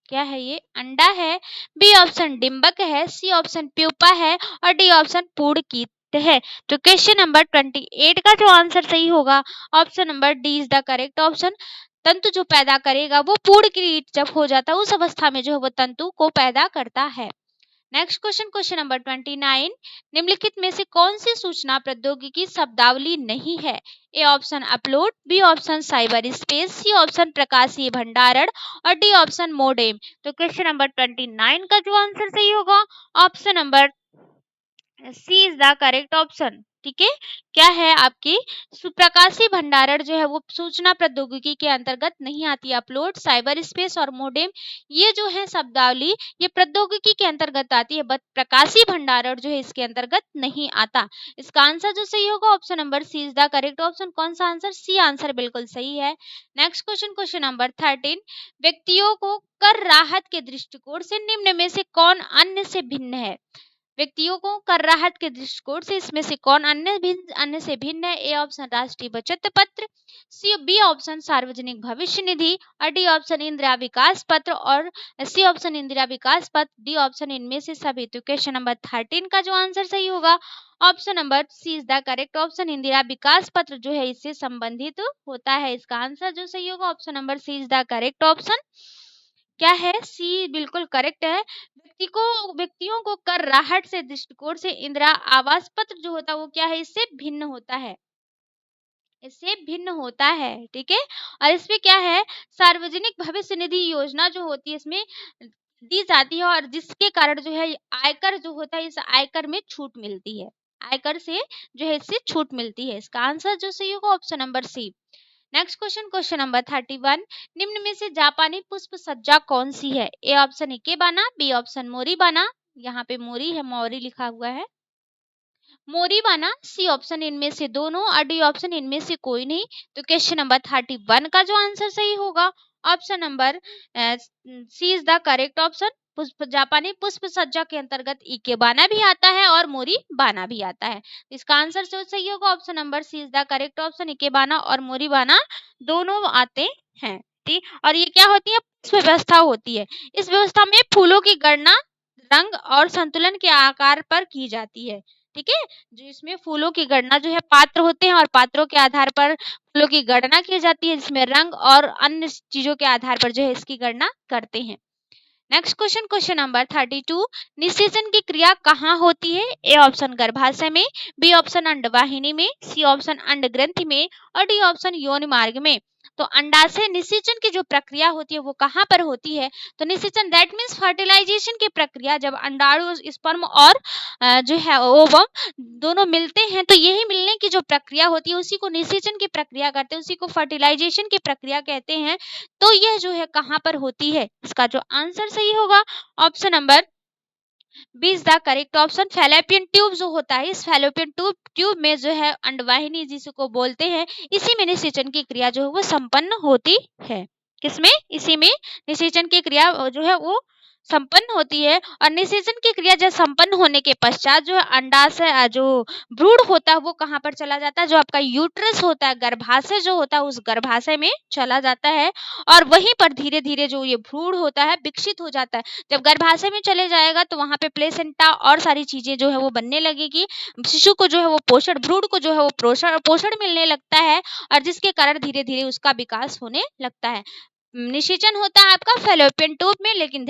क्या है ये अंडा है, बी ऑप्शन डिंबक है, सी ऑप्शन प्यूपा है और डी ऑप्शन पूर्ण कीट है। तो क्वेश्चन नंबर 28 का जो आंसर सही होगा option number D is the correct option. तंतु जो पैदा करेगा वो पूर्ण कीट जब हो जाता है उस अवस्था में जो है वो तंतु को पैदा करता है। नेक्स्ट क्वेश्चन, क्वेश्चन नंबर 29, निम्नलिखित में से कौन सी सूचना प्रौद्योगिकी शब्दावली नहीं है, A option upload, B option cyber space, C option प्रकाशीय भंडारण और डी ऑप्शन मोडेम। तो क्वेश्चन नंबर 29 का जो आंसर सही होगा option number C is the correct option. ठीक है, क्या है आपकी सुप्रकाशीय भंडारण जो है वो सूचना प्रौद्योगिकी के अंतर्गत नहीं आती। अपलोड, साइबर स्पेस और मोडेम, ये जो है शब्दावली ये प्रौद्योगिकी के अंतर्गत आती है, बट प्रकाशीय भंडारण जो है इसके अंतर्गत नहीं आता। इसका आंसर जो सही होगा option number C is the correct option. कौन सा आंसर? सी आंसर बिल्कुल सही है। नेक्स्ट क्वेश्चन, क्वेश्चन नंबर 13, व्यक्तियों को कर राहत के दृष्टिकोण से निम्न में से कौन अन्य से भिन्न है? व्यक्तियों को कर राहत के दृष्टिकोण से इसमें से कौन अन्य से भिन्न है? ए ऑप्शन राष्ट्रीय बचत पत्र, सी बी ऑप्शन सार्वजनिक भविष्य निधि, और डी ऑप्शन इंदिरा विकास पत्र, और सी ऑप्शन इंदिरा विकास पत्र, डी ऑप्शन इनमें से सभी। तो क्वेश्चन नंबर 13 का जो आंसर सही होगा option number C is the correct option. Indira Vikas Patra जो है इससे संबंधित होता है। इसका आंसर जो सही होगा option number C is the correct option. क्या है? सी बिल्कुल करेक्ट है। व्यक्तियों को कर राहत से दृष्टिकोण से इंदिरा आवास पत्र जो होता है वो क्या है? इससे भिन्न होता है, इससे भिन्न होता है। ठीक है, और इसमें क्या है, सार्वजनिक भविष्य निधि योजना जो होती है इसमें दी जाती है, और जिसके कारण जो है आयकर जो होता है इस आयकर में छूट मिलती है, आयकर से जो है इससे छूट मिलती है। इसका आंसर जो सही होगा option number C. Next question, question number 31, निम्न में से जापानी पुष्प सज्जा कौन सी है? A option ikebana, B option moribana, यहाँ पे मोरी है, मोरी लिखा हुआ है, मोरीबाना, सी ऑप्शन इनमें से दोनों, और डी ऑप्शन इनमें से कोई नहीं। तो क्वेश्चन नंबर 31 का जो आंसर सही होगा option number C is the correct option. पुष्प जापानी पुष्प सज्जा के अंतर्गत इकेबाना भी आता है और मोरी बाना भी आता है। इसका आंसर जो सही होगा option number C is the correct option. Ikebana और मोरी बाना दोनों आते हैं। ठीक, और ये क्या होती है? पुष्प व्यवस्था होती है। इस व्यवस्था में फूलों की गणना रंग और संतुलन के आकार पर की जाती है। ठीक है, जो इसमें फूलों की गणना जो है पात्र होते हैं और पात्रों के आधार पर फूलों की गणना की जाती है, जिसमें रंग और अन्य चीजों के आधार पर जो है इसकी गणना करते हैं। नेक्स्ट क्वेश्चन, क्वेश्चन नंबर 32, निषेचन की क्रिया कहाँ होती है? ए ऑप्शन गर्भाशय में, बी ऑप्शन अंडवाहिनी में, सी ऑप्शन अंडग्रंथि में, और डी ऑप्शन योनि मार्ग में। तो अंडाशय निषेचन की जो प्रक्रिया होती है वो कहाँ पर होती है? तो निषेचन दैट मीन्स फर्टिलाइजेशन की प्रक्रिया, जब अंडाणु स्पर्म और जो है ओवम दोनों मिलते हैं तो यही मिलने की जो प्रक्रिया होती है उसी को निषेचन की प्रक्रिया कहते हैं, उसी को फर्टिलाइजेशन की प्रक्रिया कहते हैं। तो यह जो है कहाँ पर होती है? इसका जो आंसर सही होगा option number B is the correct option. Fallopian tube जो होता है, इस फैलोपियन ट्यूब में जो है अंडवाहिनी जिसको बोलते हैं, इसी में निषेचन की क्रिया जो है वो संपन्न होती है। किसमें? इसी में निषेचन की क्रिया जो है वो संपन्न होती है। और निषेचन की क्रिया जब संपन्न होने के पश्चात जो है अंडाशय जो भ्रूण होता है वो कहाँ पर चला जाता है? जो आपका यूट्रस होता है, गर्भाशय जो होता है, उस गर्भाशय में चला जाता है, और वहीं पर धीरे धीरे जो ये भ्रूण होता है विकसित हो जाता है। जब गर्भाशय में चले जाएगा तो वहां पे प्लेसेंटा और सारी चीजें जो है वो बनने लगेगी, शिशु को जो है वो पोषण, भ्रूण को जो है वो पोषण पोषण मिलने लगता है, और जिसके कारण धीरे धीरे उसका विकास होने लगता है। निषेचन होता है आपका फैलोपियन ट्यूब में, लेकिन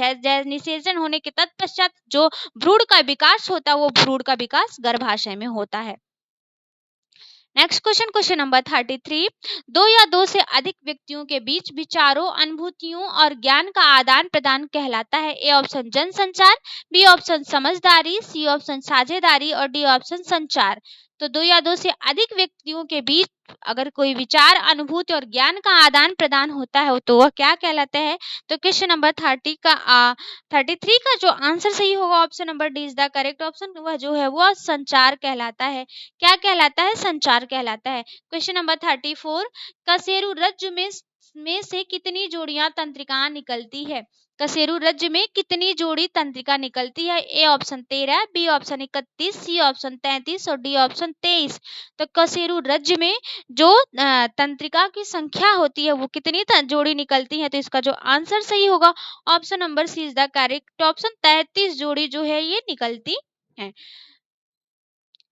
निषेचन होने के तत्पश्चात जो भ्रूण का विकास होता है वो भ्रूण का विकास गर्भाशय में होता है। नेक्स्ट क्वेश्चन, क्वेश्चन नंबर 33, दो या दो से अधिक व्यक्तियों के बीच विचारों, अनुभूतियों और ज्ञान का आदान प्रदान कहलाता है। ए ऑप्शन जनसंचार, बी ऑप्शन समझदारी, सी ऑप्शन साझेदारी, और डी ऑप्शन संचार। तो दो या दो से अधिक व्यक्तियों के बीच अगर कोई विचार, अनुभूति और ज्ञान का आदान प्रदान होता है तो वह क्या कहलाता है? तो क्वेश्चन नंबर 33 का जो आंसर सही होगा option number D is the correct option. वह जो है वह संचार कहलाता है। क्या कहलाता है? संचार कहलाता है। क्वेश्चन नंबर 34, कशेरु रज्जु में से कितनी जोड़ियां तंत्रिका निकलती है? कशेरु रज्जु में कितनी जोड़ी तंत्रिका निकलती है? A option 13, B option 31, C option 33 और डी ऑप्शन 23। तो कशेरु रज्जु में जो तंत्रिका की संख्या होती है वो कितनी जोड़ी निकलती है? तो इसका जो आंसर सही होगा option number C is the correct option. 33 जोड़ी जो है ये निकलती है।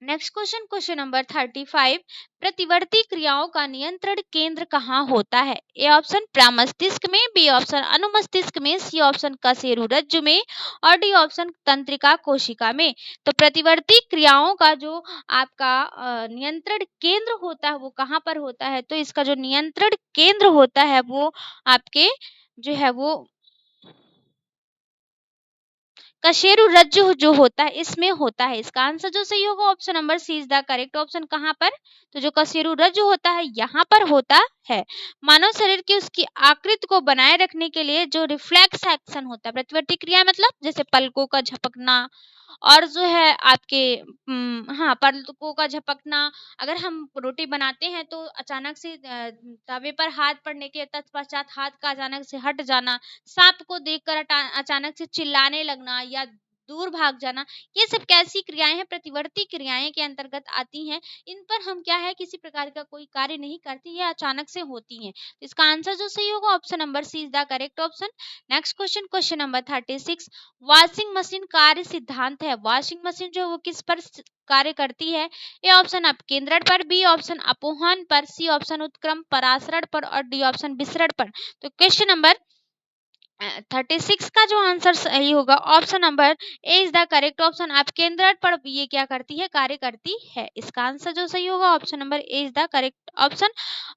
नेक्स्ट क्वेश्चन, क्वेश्चन नंबर 35, प्रतिवर्ती क्रियाओं का नियंत्रण केंद्र कहाँ होता है? ए ऑप्शन प्रमस्तिष्क में, बी ऑप्शन अनुमस्तिष्क में, सी ऑप्शन कशेरु रज्जु में, और डी ऑप्शन तंत्रिका कोशिका में। तो प्रतिवर्ती क्रियाओं का जो आपका नियंत्रण केंद्र होता है वो कहाँ पर होता है? तो इसका जो नियंत्रण केंद्र होता है वो आपके जो है वो कशेरु रज्जु जो होता है इसमें होता है। इसका आंसर जो सही होगा option number C is the correct option. कहाँ पर? तो जो कशेरु रज्जु होता है यहाँ पर होता है। मानव शरीर की उसकी आकृति को बनाए रखने के लिए जो रिफ्लेक्स एक्शन होता है, प्रतिवर्ती क्रिया मतलब जैसे पलकों का झपकना और जो है आपके हाँ पलकों का झपकना। अगर हम रोटी बनाते हैं तो अचानक से तवे पर हाथ पड़ने के तत्पश्चात हाथ का अचानक से हट जाना, सांप को देखकर अचानक से चिल्लाने लगना या दूर भाग जाना, ये सब कैसी क्रियाएं हैं? प्रतिवर्ती क्रियाएं के अंतर्गत आती हैं। इन पर हम क्या है किसी प्रकार का कोई कार्य नहीं करते, ये अचानक से होती हैं। तो इसका आंसर जो सही होगा option number C is the correct option. Next question, question number 36, washing machine कार्य सिद्धांत है। वॉशिंग मशीन जो है वो किस पर कार्य करती है? ए ऑप्शन अपकेंद्रण पर, बी ऑप्शन अपोहन पर, सी ऑप्शन उत्क्रम परासरण पर और डी ऑप्शन विसरण पर। तो क्वेश्चन नंबर 36 का जो आंसर सही होगा option number A is the correct option. अपकेंद्रण पर ये क्या करती है? कार्य करती है। इसका आंसर जो सही होगा option number A is the correct option.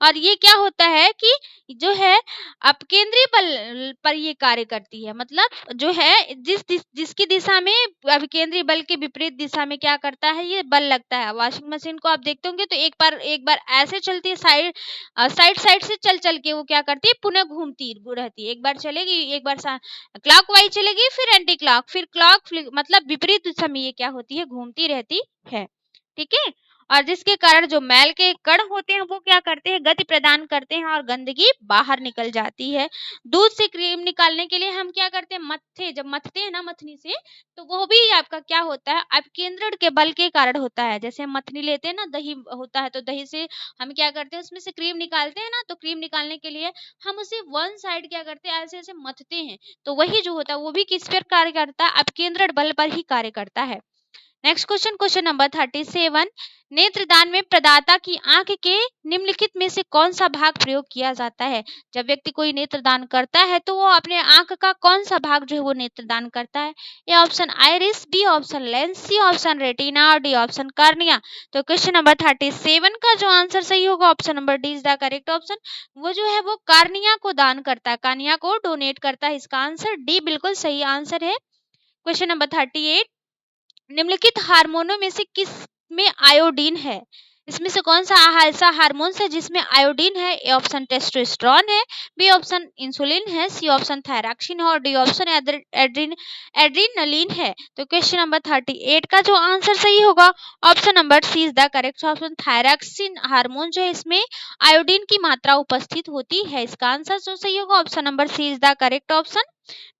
और ये क्या होता है कि जो है अपकेंद्री बल पर ये कार्य करती है, मतलब जो है जिसकी दिशा में अभिकेंद्री बल के विपरीत दिशा में क्या करता है? ये बल लगता है। वॉशिंग मशीन को आप देखते होंगे तो एक बार ऐसे चलती है, साइड साइड से चल चल के वो क्या करती है? पुनः घूमती रहती है। एक बार चलेगी, एक बार क्लॉक वाइज चलेगी, फिर एंटी क्लॉक, फिर क्लॉक, मतलब विपरीत दिशा में ये क्या होती है? घूमती रहती है। ठीक है। और जिसके कारण जो मैल के कण होते हैं वो क्या करते हैं? गति प्रदान करते हैं और गंदगी बाहर निकल जाती है। दूध से क्रीम निकालने के लिए हम क्या करते हैं? जब मथते हैं ना मथनी से, तो वो भी आपका क्या होता है? अपकेंद्रण के बल के कारण होता है। जैसे हम मथनी लेते हैं ना, दही होता है तो दही से हम क्या करते हैं? उसमें से क्रीम निकालते हैं ना, तो क्रीम निकालने के लिए हम उसे वन साइड क्या करते हैं? ऐसे ऐसे मथते हैं। तो वही जो होता है वो भी किस पर कार्य करता है? अपकेंद्रण बल पर ही कार्य करता है। नेक्स्ट क्वेश्चन, क्वेश्चन नंबर 37, नेत्रदान में प्रदाता की आंख के निम्नलिखित में से कौन सा भाग प्रयोग किया जाता है? जब व्यक्ति कोई नेत्रदान करता है तो वो अपने आंख का कौन सा भाग जो है वो नेत्रदान करता है? A option iris, B option lens, C option retina और डी ऑप्शन कार्निया। तो क्वेश्चन नंबर 37 का जो आंसर सही होगा option number D is the correct option. वो जो है वो कार्निया को दान करता है, कार्निया को डोनेट करता है। इसका आंसर डी बिल्कुल सही आंसर है। क्वेश्चन नंबर 38, निम्नलिखित हार्मोनों में से किस में आयोडीन है? इसमें से कौन सा ऐसा हार्मोन है जिसमें आयोडीन है? ए ऑप्शन टेस्टोस्टेरोन है, बी ऑप्शन इंसुलिन है, सी ऑप्शन थायरॉक्सिन है और डी ऑप्शन एड्रीनलिन है। तो क्वेश्चन नंबर 38 का जो आंसर सही होगा option number C is the correct option. Thyroxine hormone जो है इसमें आयोडीन की मात्रा उपस्थित होती है। इसका आंसर जो सही होगा option number C is the correct option.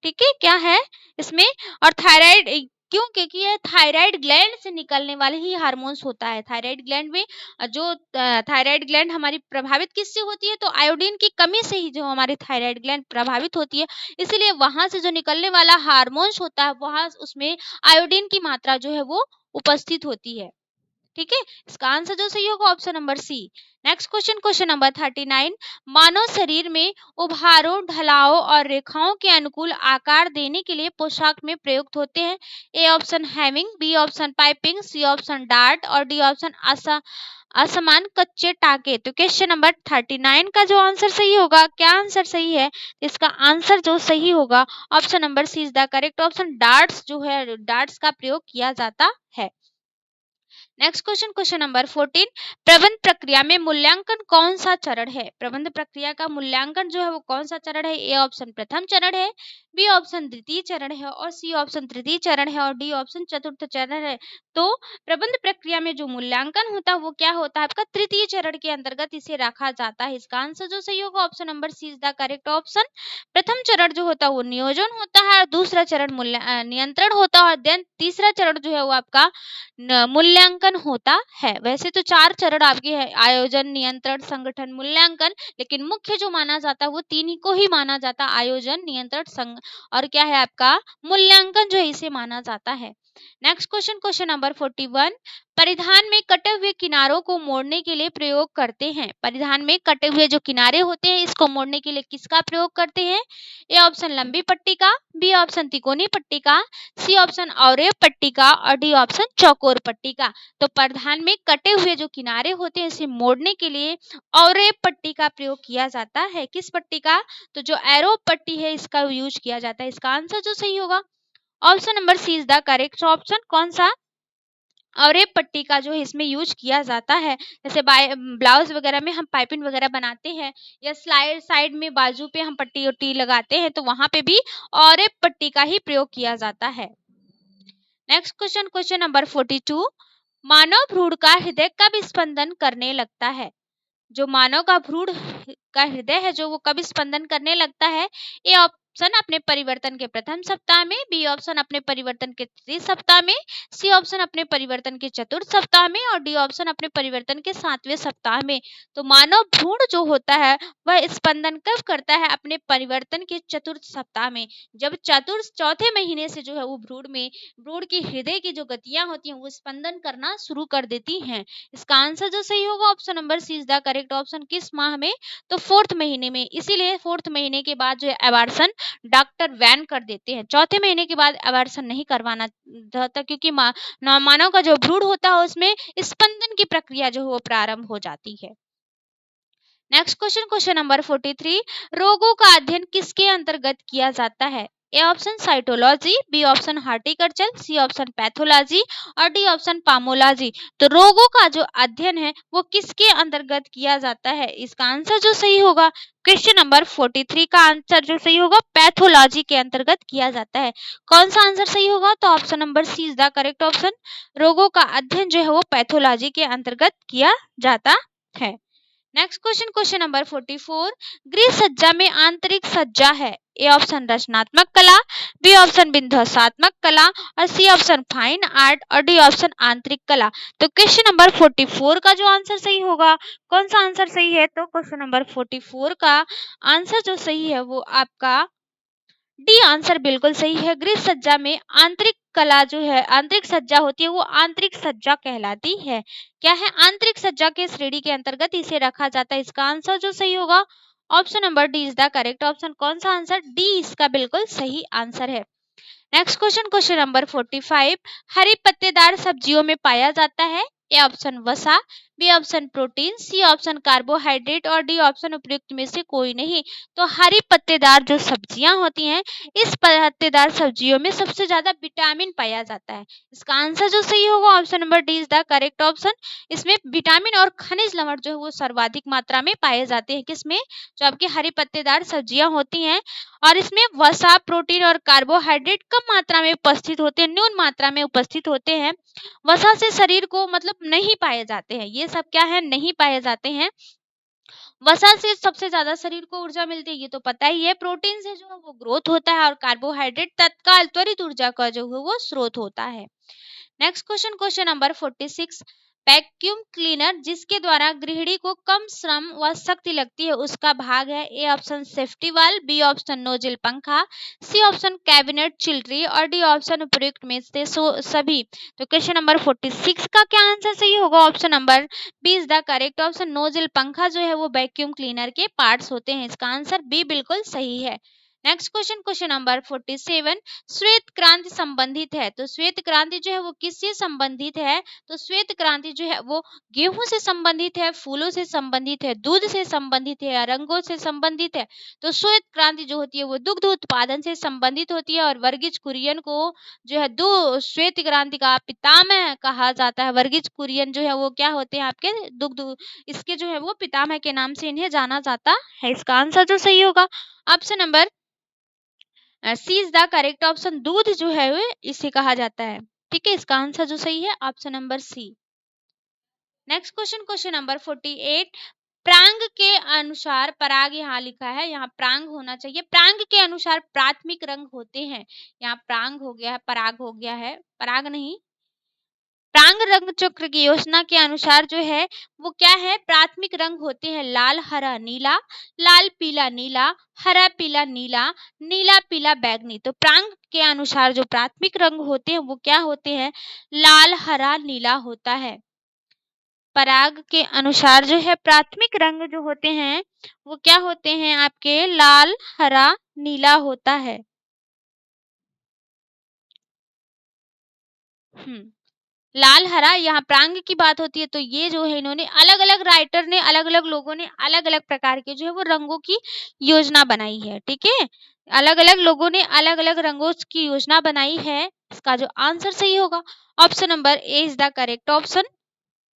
ठीक है, क्या है इसमें? और थायराइड क्यों? क्योंकि ये थायराइड ग्लैंड से निकलने वाले ही हार्मोन्स होता है। थायराइड ग्लैंड में जो थायराइड ग्लैंड हमारी प्रभावित किससे होती है? तो आयोडीन की कमी से ही जो हमारी थायराइड ग्लैंड प्रभावित होती है। इसलिए वहां से जो निकलने वाला हार्मोन्स होता है वहां उसमें आयोडीन की मात्रा जो है वो उपस्थित होती है। ठीक है, इसका आंसर जो सही होगा option number C. Next question, question number 39, मानव शरीर में उभारों, ढलाव और रेखाओं के अनुकूल आकार देने के लिए पोशाक में प्रयुक्त होते हैं। A option hemming, B option piping, C option dart और डी ऑप्शन असमान कच्चे टाके। तो क्वेश्चन नंबर 39 का जो आंसर सही होगा, क्या आंसर सही है? इसका आंसर जो सही होगा option number C is the correct option. Darts जो है, डार्ट्स का प्रयोग किया जाता है। नेक्स्ट क्वेश्चन, क्वेश्चन नंबर 14, प्रबंध प्रक्रिया में मूल्यांकन कौन सा चरण है? प्रबंध प्रक्रिया का मूल्यांकन जो है वो कौन सा चरण है? ए ऑप्शन प्रथम चरण है, बी ऑप्शन द्वितीय चरण है और सी ऑप्शन तृतीय चरण है और डी ऑप्शन चतुर्थ चरण है। तो प्रबंध प्रक्रिया में जो मूल्यांकन होता है वो क्या होता है? आपका तृतीय चरण के अंतर्गत इसे रखा जाता है। इसका आंसर जो सही होगा option number C is the correct option. प्रथम चरण जो होता है वो नियोजन होता है और दूसरा चरण नियंत्रण होता है और देन तीसरा चरण जो है वो आपका मूल्यांकन होता है। वैसे तो 4 चरण आपके है, आयोजन, नियंत्रण, संगठन, मूल्यांकन, लेकिन मुख्य जो माना जाता है वो 3 ही को ही माना जाता है, आयोजन, नियंत्रण, और क्या है आपका मूल्यांकन जो है इसे माना जाता है। नेक्स्ट क्वेश्चन, क्वेश्चन नंबर 41, परिधान में कटे हुए किनारों को मोड़ने के लिए प्रयोग करते हैं। परिधान में कटे हुए जो किनारे होते हैं इसको मोड़ने के लिए किसका प्रयोग करते हैं? ए ऑप्शन लंबी पट्टी का, बी ऑप्शन तिकोनी पट्टी का, सी ऑप्शन अवयव पट्टी का और डी ऑप्शन चौकोर पट्टी का। तो परिधान में कटे हुए जो किनारे होते हैं इसे मोड़ने के लिए अवयव पट्टी का प्रयोग किया जाता है। किस पट्टी का? तो जो एरो पट्टी है इसका यूज किया जाता है। इसका आंसर जो सही होगा option number C is the correct option. कौन सा? और ये पट्टी का जो है इसमें यूज किया जाता है, जैसे ब्लाउज वगैरह में हम पाइपिंग वगैरह बनाते हैं, या स्लाइड साइड में बाजू पे हम पट्टी उट्टी लगाते हैं, तो वहां पे भी और ये पट्टी का ही प्रयोग किया जाता है। नेक्स्ट क्वेश्चन, क्वेश्चन नंबर 42, मानव भ्रूण का हृदय कब स्पंदन करने लगता है? जो मानव का भ्रूण का हृदय है जो वो कब स्पंदन करने लगता है? ए ऑप्शन अपने परिवर्तन के प्रथम सप्ताह में, बी ऑप्शन अपने परिवर्तन के तृतीय सप्ताह में, सी ऑप्शन अपने परिवर्तन के चतुर्थ सप्ताह में, और डी ऑप्शन अपने परिवर्तन के 7वें सप्ताह में। तो मानव भ्रूण जो होता है वह स्पंदन कब करता है? अपने परिवर्तन के चतुर्थ सप्ताह में। जब चतुर्थ चौथे महीने से जो है वो भ्रूण की हृदय की जो गतियां होती हैं वो स्पंदन करना शुरू कर देती हैं। इसका आंसर जो सही होगा option number C is the correct option. किस माह में? तो 4th महीने में। इसीलिए 4th महीने के बाद जो है एबार्शन डॉक्टर बैन कर देते हैं। चौथे महीने के बाद एबार्शन नहीं करवाना था, क्योंकि मानव का जो भ्रूण होता है उसमें स्पंदन की प्रक्रिया जो है वो प्रारंभ हो जाती है। नेक्स्ट क्वेश्चन, क्वेश्चन नंबर 43, रोगों का अध्ययन किसके अंतर्गत किया जाता है? A option cytology, B option horticulture, C option pathology, और डी ऑप्शन पामोलॉजी। तो रोगों का जो अध्ययन है वो किसके अंतर्गत किया जाता है? इसका आंसर जो सही होगा क्वेश्चन नंबर 43 का आंसर जो सही होगा पैथोलॉजी के अंतर्गत किया जाता है। कौन सा आंसर सही होगा? तो option number C is the correct option. रोगों का अध्ययन जो है वो पैथोलॉजी के अंतर्गत किया जाता है। नेक्स्ट क्वेश्चन, क्वेश्चन नंबर 44, गृह सज्जा में आंतरिक सज्जा है। ए ऑप्शन रचनात्मक कला, बी ऑप्शन विध्वंसात्मक कला, और सी ऑप्शन फाइन आर्ट, और डी ऑप्शन आंतरिक कला। तो क्वेश्चन नंबर 44 का जो आंसर सही होगा, कौन सा आंसर सही है? तो क्वेश्चन नंबर 44 का आंसर जो सही है वो आपका डी आंसर बिल्कुल सही है। गृह सज्जा में आंतरिक कला जो है आंतरिक सज्जा होती है वो आंतरिक सज्जा कहलाती है। क्या है? आंतरिक सज्जा के श्रेणी के अंतर्गत इसे रखा जाता है। इसका आंसर जो सही होगा option number D is the correct option. कौन सा आंसर? डी इसका बिल्कुल सही आंसर है। नेक्स्ट क्वेश्चन, क्वेश्चन नंबर 45, हरी पत्तेदार सब्जियों में पाया जाता है। ए ऑप्शन वसा, B option protein, C option carbohydrate, और डी ऑप्शन उपयुक्त में से कोई नहीं। तो हरी पत्तेदार जो सब्जियां होती हैं इस पत्तेदार सब्जियों में सबसे ज्यादा विटामिन पाया जाता है। इसका आंसर जो सही होगा option number D is the correct option. इसमें विटामिन और खनिज लवण जो है वो सर्वाधिक मात्रा में पाए जाते हैं। किसमें? जो आपकी हरी पत्तेदार सब्जियां होती हैं, और इसमें वसा, प्रोटीन और कार्बोहाइड्रेट कम मात्रा में उपस्थित होते हैं, न्यून मात्रा में उपस्थित होते हैं। वसा से शरीर को मतलब नहीं पाए जाते हैं, ये सब क्या है? नहीं पाए जाते हैं। वसा से सबसे ज्यादा शरीर को ऊर्जा मिलती है, ये तो पता ही है। प्रोटीन से जो है वो ग्रोथ होता है, और कार्बोहाइड्रेट तत्काल त्वरित ऊर्जा का जो है वो स्रोत होता है। Next question, question number 46, vacuum cleaner जिसके द्वारा गृहिणी को कम श्रम व शक्ति लगती है उसका भाग है। A option safety valve, B option nozzle पंखा, सी ऑप्शन कैबिनेट चिल्ड्री, और डी ऑप्शन उपयुक्त में से सभी। तो क्वेश्चन नंबर 46 का क्या आंसर सही होगा? Option number B is the correct option. Nozzle पंखा जो है वो वैक्यूम क्लीनर के पार्ट्स होते हैं। इसका आंसर बी बिल्कुल सही है। नेक्स्ट क्वेश्चन, क्वेश्चन नंबर 47, श्वेत क्रांति संबंधित है। तो श्वेत क्रांति जो है वो किससे संबंधित है? तो श्वेत क्रांति जो है वो गेहूं से संबंधित है, फूलों से संबंधित है, दूध से संबंधित है, या रंगों से संबंधित है? तो श्वेत क्रांति जो होती है वो दुग्ध उत्पादन से संबंधित होती है, और वर्गीज कुरियन को जो है दो श्वेत क्रांति का पितामह कहा जाता है। वर्गीज कुरियन जो है वो क्या होते हैं? आपके दुग्ध इसके जो है वो पितामह के नाम से इन्हें जाना जाता है। इसका आंसर जो सही होगा option number C is the correct option. दूध जो है वो इसे कहा जाता है। ठीक है, इसका आंसर जो सही है option number C. Next question, question number 48, प्रांग के अनुसार, पराग यहाँ लिखा है, यहाँ प्रांग होना चाहिए। प्रांग के अनुसार प्राथमिक रंग होते हैं। यहाँ प्रांग हो गया है, पराग हो गया है, पराग नहीं। प्रांग रंग चक्र की योजना के अनुसार जो है वो क्या है? प्राथमिक रंग होते हैं लाल, हरा, नीला, लाल, पीला, नीला, हरा, पीला, नीला, नीला, पीला, बैगनी। तो प्रांग के अनुसार जो प्राथमिक रंग होते हैं वो क्या होते हैं? लाल, हरा, नीला होता है। पराग के अनुसार जो है प्राथमिक रंग जो होते हैं वो क्या होते हैं? आपके लाल, हरा, नीला होता है। लाल, हरा, यहाँ प्रांग की बात होती है, तो ये जो है इन्होंने अलग अलग राइटर ने, अलग अलग लोगों ने अलग अलग प्रकार के जो है वो रंगों की योजना बनाई है। ठीक है, अलग अलग लोगों ने अलग अलग रंगों की योजना बनाई है। इसका जो आंसर सही होगा option number A is the correct option.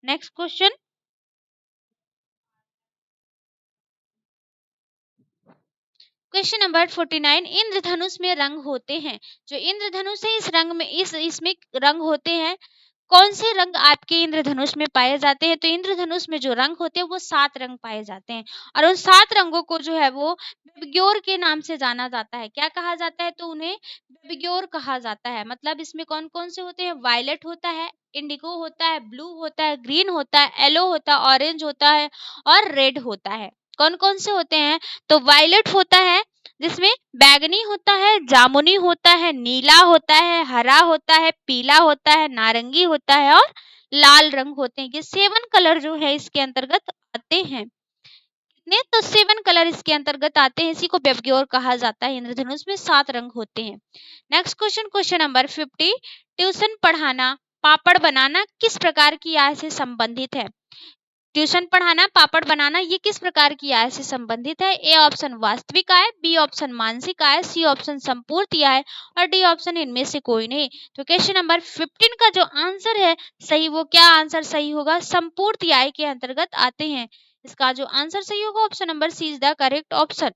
Next question, question number 49, इंद्रधनुष में रंग होते हैं। जो इंद्रधनुष है इस रंग में इसमें रंग होते हैं। कौन से रंग आपके इंद्रधनुष में पाए जाते हैं? तो इंद्रधनुष में जो रंग होते हैं वो 7 रंग पाए जाते हैं और उन 7 रंगों को जो है वो बेबग्योर के नाम से जाना जाता है। क्या कहा जाता है? तो उन्हें बेबग्योर कहा जाता है। मतलब इसमें कौन-कौन से होते हैं? वायलेट होता है, इंडिगो होता है, ब्लू होता है, ग्रीन होता है, येलो होता है, ऑरेंज होता है और रेड होता है। कौन-कौन से होते हैं? तो वायलेट होता है जिसमें बैंगनी होता है, जामुनी होता है, नीला होता है, हरा होता है, पीला होता है, नारंगी होता है और लाल रंग होते हैं। ये 7 कलर जो है इसके अंतर्गत आते हैं। कितने? तो 7 कलर इसके अंतर्गत आते हैं। इसी को बेबग्योर कहा जाता है। इंद्रधनुष में 7 रंग होते हैं। Next question, question number 50, tuition पढ़ाना, पापड़ बनाना किस प्रकार की आय से संबंधित है? ट्यूशन पढ़ाना, पापड़ बनाना ये किस प्रकार की आय से संबंधित है? ए ऑप्शन वास्तविक आय, बी ऑप्शन मानसिक आय, सी ऑप्शन संपूर्ति आय और डी ऑप्शन इनमें से कोई नहीं। तो क्वेश्चन नंबर 15 का जो आंसर है सही, वो क्या आंसर सही होगा? संपूर्ति आय के अंतर्गत आते हैं। इसका जो आंसर सही होगा option number C is the correct option.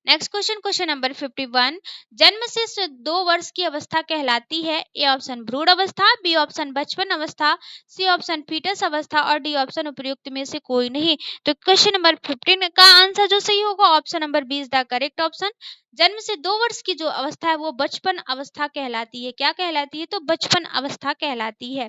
Next question, question number 51, जन्म से 2 वर्ष की अवस्था कहलाती है। ए ऑप्शन भ्रूण अवस्था, बी ऑप्शन बचपन अवस्था, सी ऑप्शन फीटस अवस्था और डी ऑप्शन उपयुक्त में से कोई नहीं। तो क्वेश्चन नंबर 15 का आंसर जो सही होगा option number B is the correct option. जन्म से 2 वर्ष की जो अवस्था है वो बचपन अवस्था कहलाती है। क्या कहलाती है? तो बचपन अवस्था कहलाती है।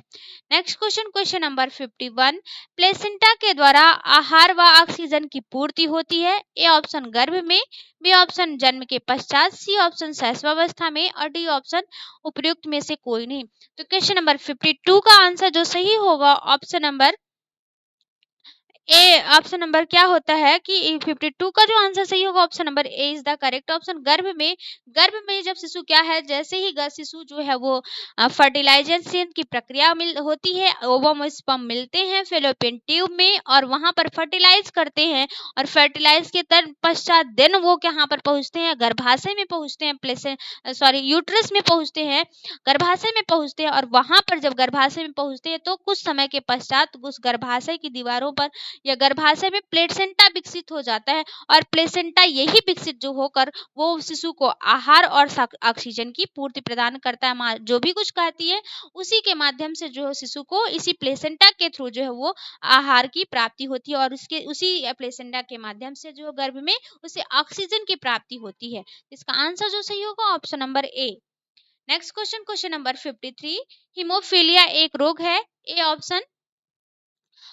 Next question, question number 51, placenta के द्वारा आहार व ऑक्सीजन की पूर्ति होती है। ए ऑप्शन गर्भ में, बी ऑप्शन जन्म के पश्चात, सी ऑप्शन शैशवावस्था में और डी ऑप्शन उपयुक्त में से कोई नहीं। तो क्वेश्चन नंबर 52 का आंसर जो सही होगा ऑप्शन नंबर ए, ऑप्शन नंबर क्या होता है कि 52 का जो आंसर सही होगा option number A is the correct option. गर्भ में जब शिशु क्या है, जैसे ही शिशु जो है वो फर्टिलाइजेशन की प्रक्रिया होती है, ओवम और स्पर्म मिलते हैं फेलोपियन ट्यूब में और वहां पर फर्टिलाइज करते हैं और फर्टिलाइज के पश्चात देन वो कहाँ पर पहुंचते हैं? गर्भाशय में पहुंचते हैं, यूट्रस में पहुंचते हैं, गर्भाशय में पहुंचते हैं और वहां पर जब गर्भाशय में पहुंचते हैं तो कुछ समय के पश्चात उस गर्भाशय की दीवारों पर या गर्भाशय में प्लेसेंटा विकसित हो जाता है और प्लेसेंटा यही विकसित जो होकर वो शिशु को आहार और ऑक्सीजन की पूर्ति प्रदान करता है। जो भी कुछ कहती है उसी के माध्यम से जो शिशु को इसी प्लेसेंटा के थ्रू जो है वो आहार की प्राप्ति होती है और उसके उसी प्लेसेंटा के माध्यम से जो गर्भ में उसे ऑक्सीजन की प्राप्ति होती है। इसका आंसर जो सही होगा ऑप्शन नंबर ए। Next question, question number 53, haemophilia एक रोग है। ए ऑप्शन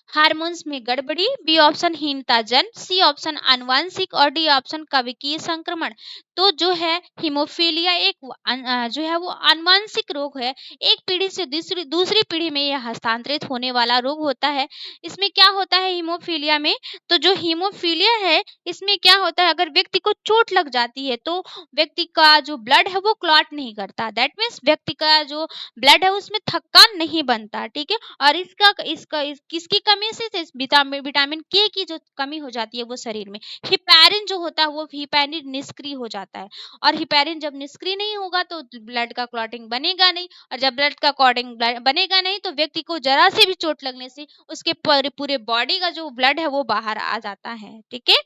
हार्मोन्स में गड़बड़ी, बी ऑप्शन हीनता जन्म, सी ऑप्शन आनुवांशिक और डी ऑप्शन कविकीय संक्रमण। तो जो है हीमोफीलिया एक जो है वो आनुवांशिक रोग है। एक पीढ़ी से दूसरी दूसरी पीढ़ी में यह हस्तांतरित होने वाला रोग होता है। इसमें क्या होता है हीमोफीलिया में? तो जो हीमोफीलिया है इसमें क्या होता है, अगर व्यक्ति को चोट लग जाती है तो व्यक्ति का जो ब्लड है वो क्लॉट नहीं करता। दैट मीन्स व्यक्ति का जो ब्लड है उसमें थक्का नहीं बनता। ठीक है, और किसकी कमी से? विटामिन के की जो कमी हो जाती है वो शरीर में, हिपैरिन जो होता है वो हिपैरिन निष्क्रिय हो जाता है और हिपैरिन जब निष्क्रिय नहीं होगा तो ब्लड का क्लॉटिंग बनेगा नहीं और जब ब्लड का क्लॉटिंग बनेगा नहीं तो व्यक्ति को जरा से भी चोट लगने से उसके पूरे बॉडी का जो ब्लड है वो बाहर आ जाता है। ठीक है,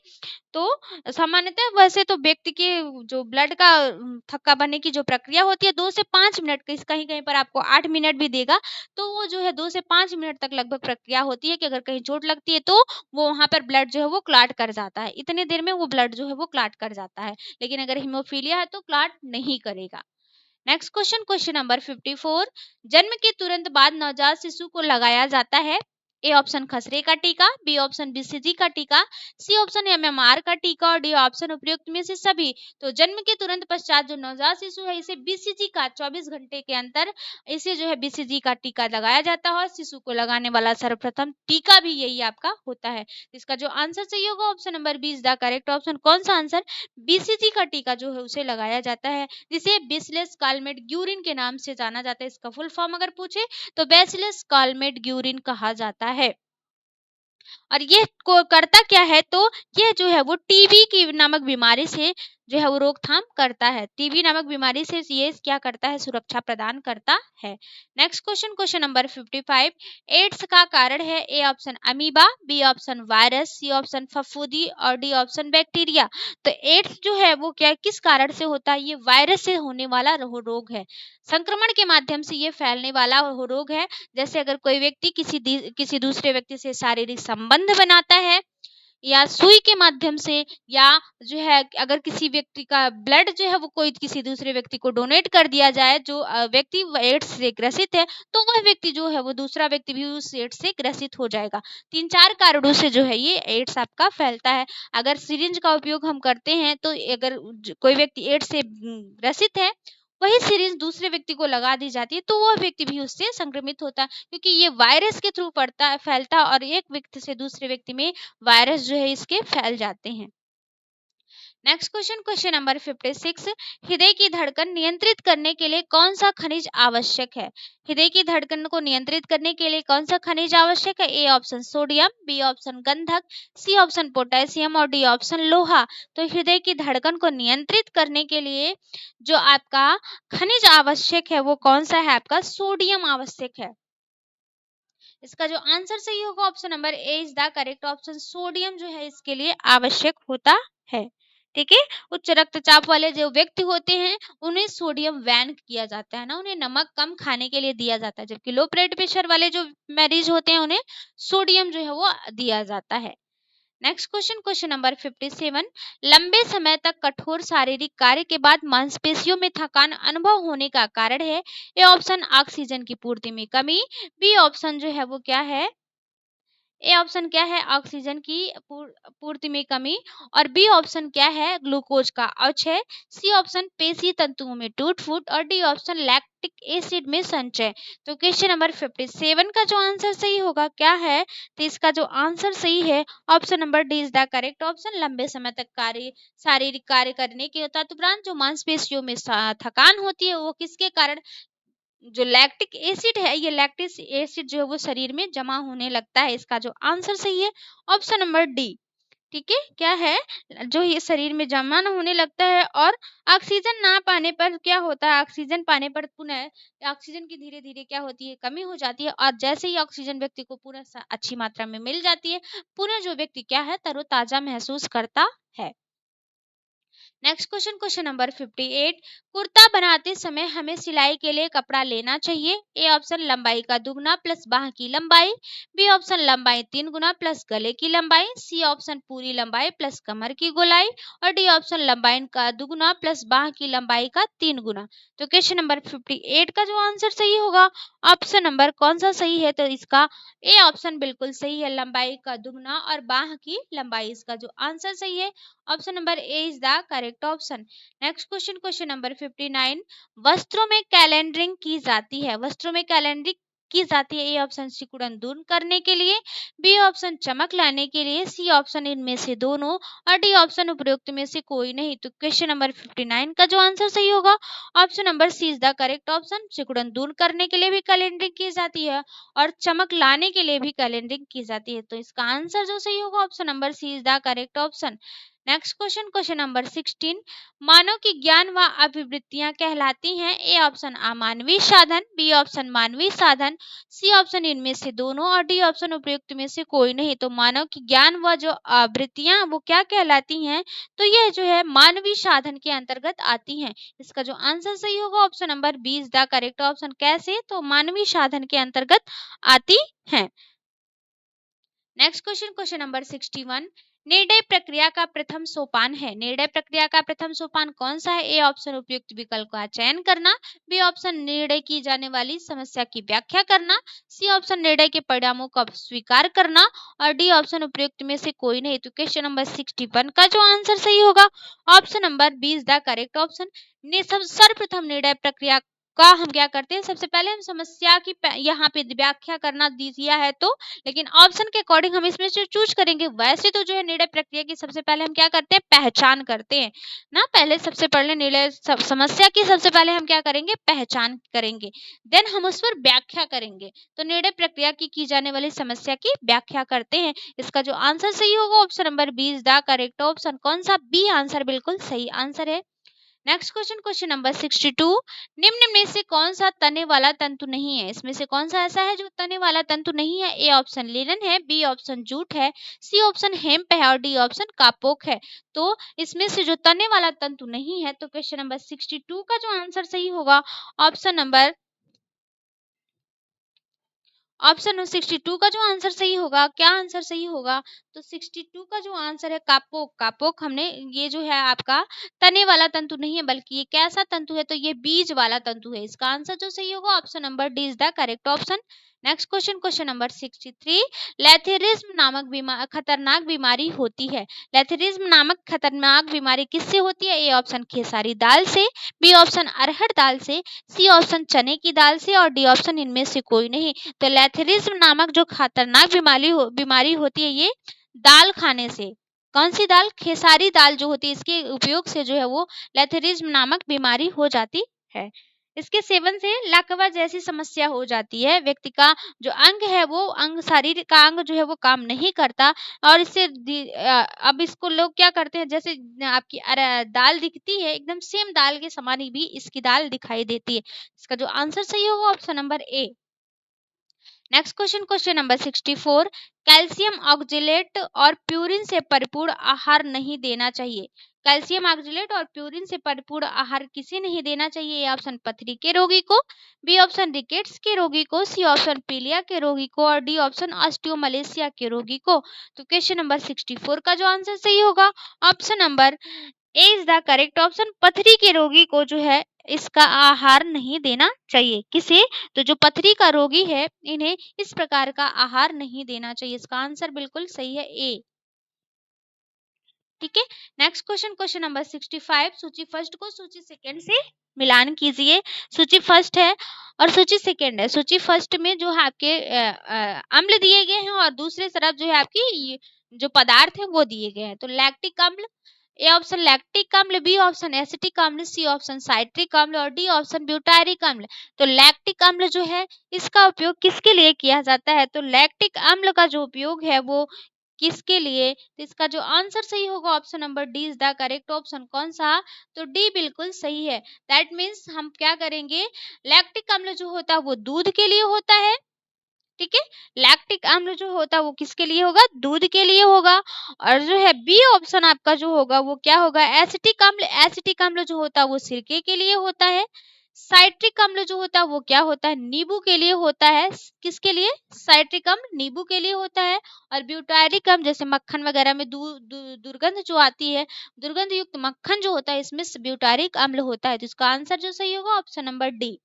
तो सामान्यतः वैसे तो व्यक्ति के जो ब्लड का थक्का बनने की जो प्रक्रिया होती है 2 से 5 मिनट की, कहीं कहीं पर आपको 8 मिनट भी देगा। तो वो जो है 2 से 5 मिनट तक लगभग प्रक्रिया होती है कि अगर कहीं चोट लगती है तो वो वहां पर ब्लड जो है वो क्लॉट कर जाता है। इतने देर में वो ब्लड जो है वो क्लॉट कर जाता है, लेकिन अगर हीमोफीलिया है तो क्लॉट नहीं करेगा। नेक्स्ट क्वेश्चन, क्वेश्चन नंबर 54, जन्म के तुरंत बाद नवजात शिशु को लगाया जाता है। ए ऑप्शन खसरे का टीका, बी ऑप्शन बीसीजी का टीका, सी ऑप्शन एमएमआर का टीका और डी ऑप्शन उपयुक्त में से सभी। तो जन्म के तुरंत पश्चात जो नवजात शिशु है इसे बीसीजी का 24 घंटे के अंतर इसे जो है बीसीजी का टीका लगाया जाता है और शिशु को लगाने वाला सर्वप्रथम टीका भी यही आपका होता है। इसका जो आंसर सही होगा option number B is the correct option. कौन सा आंसर? बीसीजी का टीका जो है उसे लगाया जाता है, जिसे बेसिलस कालमेट ग्यूरिन के नाम से जाना जाता है। इसका फुल फॉर्म अगर पूछे तो बेसिलस कालमेट ग्यूरिन कहा जाता है। और ये करता क्या है? तो ये जो है वो टीबी की नामक बीमारी से जो है वो रोकथाम करता है। टीबी नामक बीमारी से ये क्या करता है, सुरक्षा प्रदान करता है। Next question, question number 55, AIDS का कारण है A option amoeba, B option virus, C option फफूंदी और डी ऑप्शन बैक्टीरिया। तो एड्स जो है वो क्या किस कारण से होता है, ये वायरस से होने वाला रोग है, संक्रमण के माध्यम से ये फैलने वाला रोग है। जैसे अगर कोई व्यक्ति किसी दूसरे व्यक्ति से शारीरिक संबंध बनाता है या सुई के माध्यम से, या जो है अगर किसी व्यक्ति का ब्लड जो है वो कोई किसी दूसरे व्यक्ति को डोनेट कर दिया जाए, जो व्यक्ति एड्स से ग्रसित है, तो वह व्यक्ति जो है वो दूसरा व्यक्ति भी उस एड्स से ग्रसित हो जाएगा। 3-4 कारणों से जो है ये एड्स आपका फैलता है। अगर सिरिंज का उपयोग हम करते हैं तो अगर कोई व्यक्ति एड्स से ग्रसित है, वही सिरिंज दूसरे व्यक्ति को लगा दी जाती है, तो वह व्यक्ति भी उससे संक्रमित होता है, क्योंकि ये वायरस के थ्रू फैलता है और एक व्यक्ति से दूसरे व्यक्ति में वायरस जो है इसके फैल जाते हैं। नेक्स्ट क्वेश्चन, क्वेश्चन नंबर 56, हृदय की धड़कन नियंत्रित करने के लिए कौन सा खनिज आवश्यक है। हृदय की धड़कन को नियंत्रित करने के लिए कौन सा खनिज आवश्यक है, A option sodium, B option गंधक, सी ऑप्शन पोटेशियम और डी ऑप्शन लोहा। तो हृदय की धड़कन को नियंत्रित करने के लिए जो आपका खनिज आवश्यक है वो कौन सा है, आपका सोडियम आवश्यक है। इसका जो आंसर सही होगा option number A is the correct option, sodium जो है इसके लिए आवश्यक होता है। ठीक है, उच्च रक्तचाप वाले जो व्यक्ति होते हैं उन्हें सोडियम बैन किया जाता है ना, उन्हें नमक कम खाने के लिए दिया जाता है, जबकि लो ब्लड प्रेशर वाले जो मरीज होते हैं उन्हें सोडियम जो है वो दिया जाता है। नेक्स्ट क्वेश्चन, क्वेश्चन नंबर 57, लंबे समय तक कठोर शारीरिक कार्य के बाद मांसपेशियों में थकान अनुभव होने का कारण है, ए ऑप्शन ऑक्सीजन की पूर्ति में कमी, बी ऑप्शन जो है वो क्या है, ए ऑप्शन क्या है, ऑक्सीजन की पूर्ति में कमी, और बी ऑप्शन क्या है, ग्लूकोज का अवक्षय, सी ऑप्शन पेशी तंतुओं में टूट फूट और डी ऑप्शन लैक्टिक एसिड में संचय। तो क्वेश्चन नंबर 57 का जो आंसर सही होगा क्या है, तो इसका जो आंसर सही है option number D is the correct option, लंबे समय तक शारीरिक कार्य करने के उपरांत जो मांसपेशियों में थकान होती है वो किसके कारण, जो लैक्टिक एसिड है, ये लैक्टिक एसिड जो है वो शरीर में जमा होने लगता है। इसका जो आंसर सही है ऑप्शन नंबर डी। ठीक है, क्या है, जो ये शरीर में जमा होने लगता है और ऑक्सीजन ना पाने पर क्या होता है, ऑक्सीजन पाने पर पुनः ऑक्सीजन की धीरे धीरे क्या होती है, कमी हो जाती है, और जैसे ही ऑक्सीजन व्यक्ति को पुनः अच्छी मात्रा में मिल जाती है, पुनः जो व्यक्ति क्या है तरोताजा महसूस करता है। Next question, question number 58, kurta बनाते समय हमें सिलाई के लिए कपड़ा लेना चाहिए, ए ऑप्शन लंबाई का दुगना प्लस बाह की लंबाई, बी ऑप्शन लंबाई 3 गुना प्लस गले की लंबाई, सी ऑप्शन पूरी लंबाई प्लस कमर की गोलाई और डी ऑप्शन लंबाई का दुगना प्लस बाह की लंबाई का 3 गुना। तो क्वेश्चन नंबर 58 का जो आंसर सही होगा ऑप्शन नंबर कौन सा सही है, तो इसका ए ऑप्शन बिल्कुल सही है, लंबाई का दुगना और बाह की लंबाई, इसका जो आंसर सही है option number A is the correct option. Next question, question number 59, वस्त्रों में कैलेंडरिंग की जाती है, वस्त्रों में कैलेंडरिंग की जाती है, ए ऑप्शन सिकुड़न दूर करने के लिए, बी ऑप्शन चमक लाने के लिए, सी ऑप्शन इनमें से दोनों और डी ऑप्शन उपरोक्त में से कोई नहीं। तो क्वेश्चन नंबर 59 का जो आंसर सही होगा option number C is the correct option, सिकुड़न दूर करने के लिए भी कैलेंडरिंग की जाती है और चमक लाने के लिए भी कैलेंडरिंग की जाती है। तो इसका आंसर जो सही होगा option number C is the correct option. Next question, question number 16, मानव की ज्ञान व अभिवृत्तियां कहलाती हैं, ए ऑप्शन अमानवीय साधन, बी ऑप्शन मानवीय साधन, सी ऑप्शन इनमें से दोनों और डी ऑप्शन उपयुक्त में से कोई नहीं। तो मानव की ज्ञान व जो आवृत्तियां वो क्या कहलाती हैं, तो यह जो है मानवीय साधन के अंतर्गत आती हैं। इसका जो आंसर सही होगा option number B is the correct option, कैसे, तो मानवीय साधन के अंतर्गत आती हैं। नेक्स्ट क्वेश्चन, क्वेश्चन नंबर 61, निर्णय प्रक्रिया का प्रथम सोपान है, निर्णय प्रक्रिया का प्रथम सोपान कौन सा है, ए ऑप्शन उपयुक्त विकल्प का चयन करना, बी ऑप्शन निर्णय की जाने वाली समस्या की व्याख्या करना, सी ऑप्शन निर्णय के परिणामों का स्वीकार करना और डी ऑप्शन उपयुक्त में से कोई नहीं। तो क्वेश्चन नंबर 61 का जो आंसर सही होगा option number B is the correct option, सर्वप्रथम निर्णय प्रक्रिया का हम क्या करते हैं, सबसे पहले हम समस्या की यहाँ पे व्याख्या करना दिया है तो, लेकिन ऑप्शन के अकॉर्डिंग हम इसमें से चूज करेंगे। वैसे तो जो है निर्णय प्रक्रिया की सबसे पहले हम क्या करते हैं, पहचान करते हैं ना। पहले सबसे पहले निर्णय समस्या की सबसे पहले हम क्या करेंगे, पहचान करेंगे, देन हम उस पर व्याख्या करेंगे। तो निर्णय प्रक्रिया की जाने वाली समस्या की व्याख्या करते हैं। इसका जो आंसर सही होगा option number B is the correct option. कौन सा, बी आंसर बिल्कुल सही आंसर है। नेक्स्ट क्वेश्चन, क्वेश्चन नंबर 62, निम्न में से कौन सा तने वाला तंतु नहीं है। इसमें से कौन सा ऐसा है जो तने वाला तंतु नहीं है। ए ऑप्शन लिनन है, बी ऑप्शन जूट है, सी ऑप्शन हेम्प है और डी ऑप्शन कापोक है। तो इसमें से जो तने वाला तंतु नहीं है, तो क्वेश्चन नंबर 62 का जो आंसर सही होगा ऑप्शन नंबर, ऑप्शन 62 का जो आंसर सही होगा, क्या आंसर सही होगा, तो 62 का जो आंसर है कापोक। कापोक हमने, ये जो है आपका तने वाला तंतु नहीं है, बल्कि ये कैसा तंतु है, तो ये बीज वाला तंतु है। इसका आंसर जो सही होगा option number D is the correct option. Next question, question number 63, लेथेरिज्म नामक खतरनाक बीमारी होती है। लेथेरिज्म नामक खतरनाक बीमारी किससे होती है। ए ऑप्शन खेसारी दाल से, बी ऑप्शन अरहर दाल से, सी ऑप्शन चने की दाल से और डी ऑप्शन इनमें से कोई नहीं। तो लेथेरिज्म नामक जो खतरनाक बीमारी होती है, ये दाल खाने से। कौन सी दाल, खेसारी दाल जो होती है, इसके उपयोग से जो है वो लेथेरिज्म नामक बीमारी हो जाती है। इसके सेवन से लकवा जैसी समस्या हो जाती है। व्यक्ति का जो अंग है, वो अंग, शरीर का अंग जो है वो काम नहीं करता। और इससे अब इसको लोग क्या करते हैं, जैसे आपकी दाल दिखती है एकदम सेम दाल के समान ही भी इसकी दाल दिखाई देती है। इसका जो आंसर सही होगा ऑप्शन नंबर ए। Next question, question number 64, calcium oxalate और प्यूरिन से परिपूर्ण आहार नहीं देना चाहिए। कैल्शियम ऑक्जेलेट और प्यूरिन से परिपूर्ण आहार किसे नहीं देना चाहिए। ए ऑप्शन पथरी के रोगी को, बी ऑप्शन रिकेट्स के रोगी को, सी ऑप्शन पीलिया के रोगी को और डी ऑप्शन ऑस्टियोमलेशिया के रोगी को। तो क्वेश्चन नंबर 64 का जो आंसर सही होगा option number A is the correct option. पथरी के रोगी को जो है इसका आहार नहीं देना चाहिए। किसे, तो जो पथरी का रोगी है, इन्हें इस प्रकार का आहार नहीं देना चाहिए। इसका आंसर बिल्कुल सही है, ए। ठीक है। नेक्स्ट क्वेश्चन, क्वेश्चन नंबर 65, सूची फर्स्ट को सूची सेकंड से मिलान कीजिए। सूची फर्स्ट है और सूची सेकंड है। सूची फर्स्ट में जो है आपके अम्ल दिए गए हैं और दूसरे तरफ जो है आपकी जो पदार्थ है वो दिए गए हैं। तो लैक्टिक अम्ल, ए ऑप्शन लैक्टिक अम्ल, बी ऑप्शन एसिटिक अम्ल, सी ऑप्शन साइट्रिक अम्ल और डी ऑप्शन ब्यूटारिक अम्ल। तो लैक्टिक अम्ल जो है इसका उपयोग किसके लिए किया जाता है, तो लैक्टिक अम्ल का जो उपयोग है वो किसके लिए, तो इसका जो आंसर सही होगा option number D is the correct option. कौन सा, तो डी बिल्कुल सही है। दैट मीन्स हम क्या करेंगे, लैक्टिक अम्ल जो होता है वो दूध के लिए होता है। ठीक है, लैक्टिक अम्ल जो होता है वो किसके लिए होगा, दूध के लिए होगा। और जो है बी ऑप्शन आपका जो होगा वो क्या होगा, एसिटिक अम्ल। एसिटिक अम्ल जो होता है वो सिरके के लिए होता है। साइट्रिक अम्ल जो होता है वो क्या होता है, नींबू के लिए होता है। किसके लिए, साइट्रिक अम्ल नींबू के लिए होता है। और ब्यूटारिक अम्ल जैसे मक्खन वगैरह में दुर्गंध जो आती है, दुर्गंध युक्त मक्खन जो होता है, इसमें ब्यूटारिक अम्ल होता है। तो इसका आंसर जो सही होगा option number D.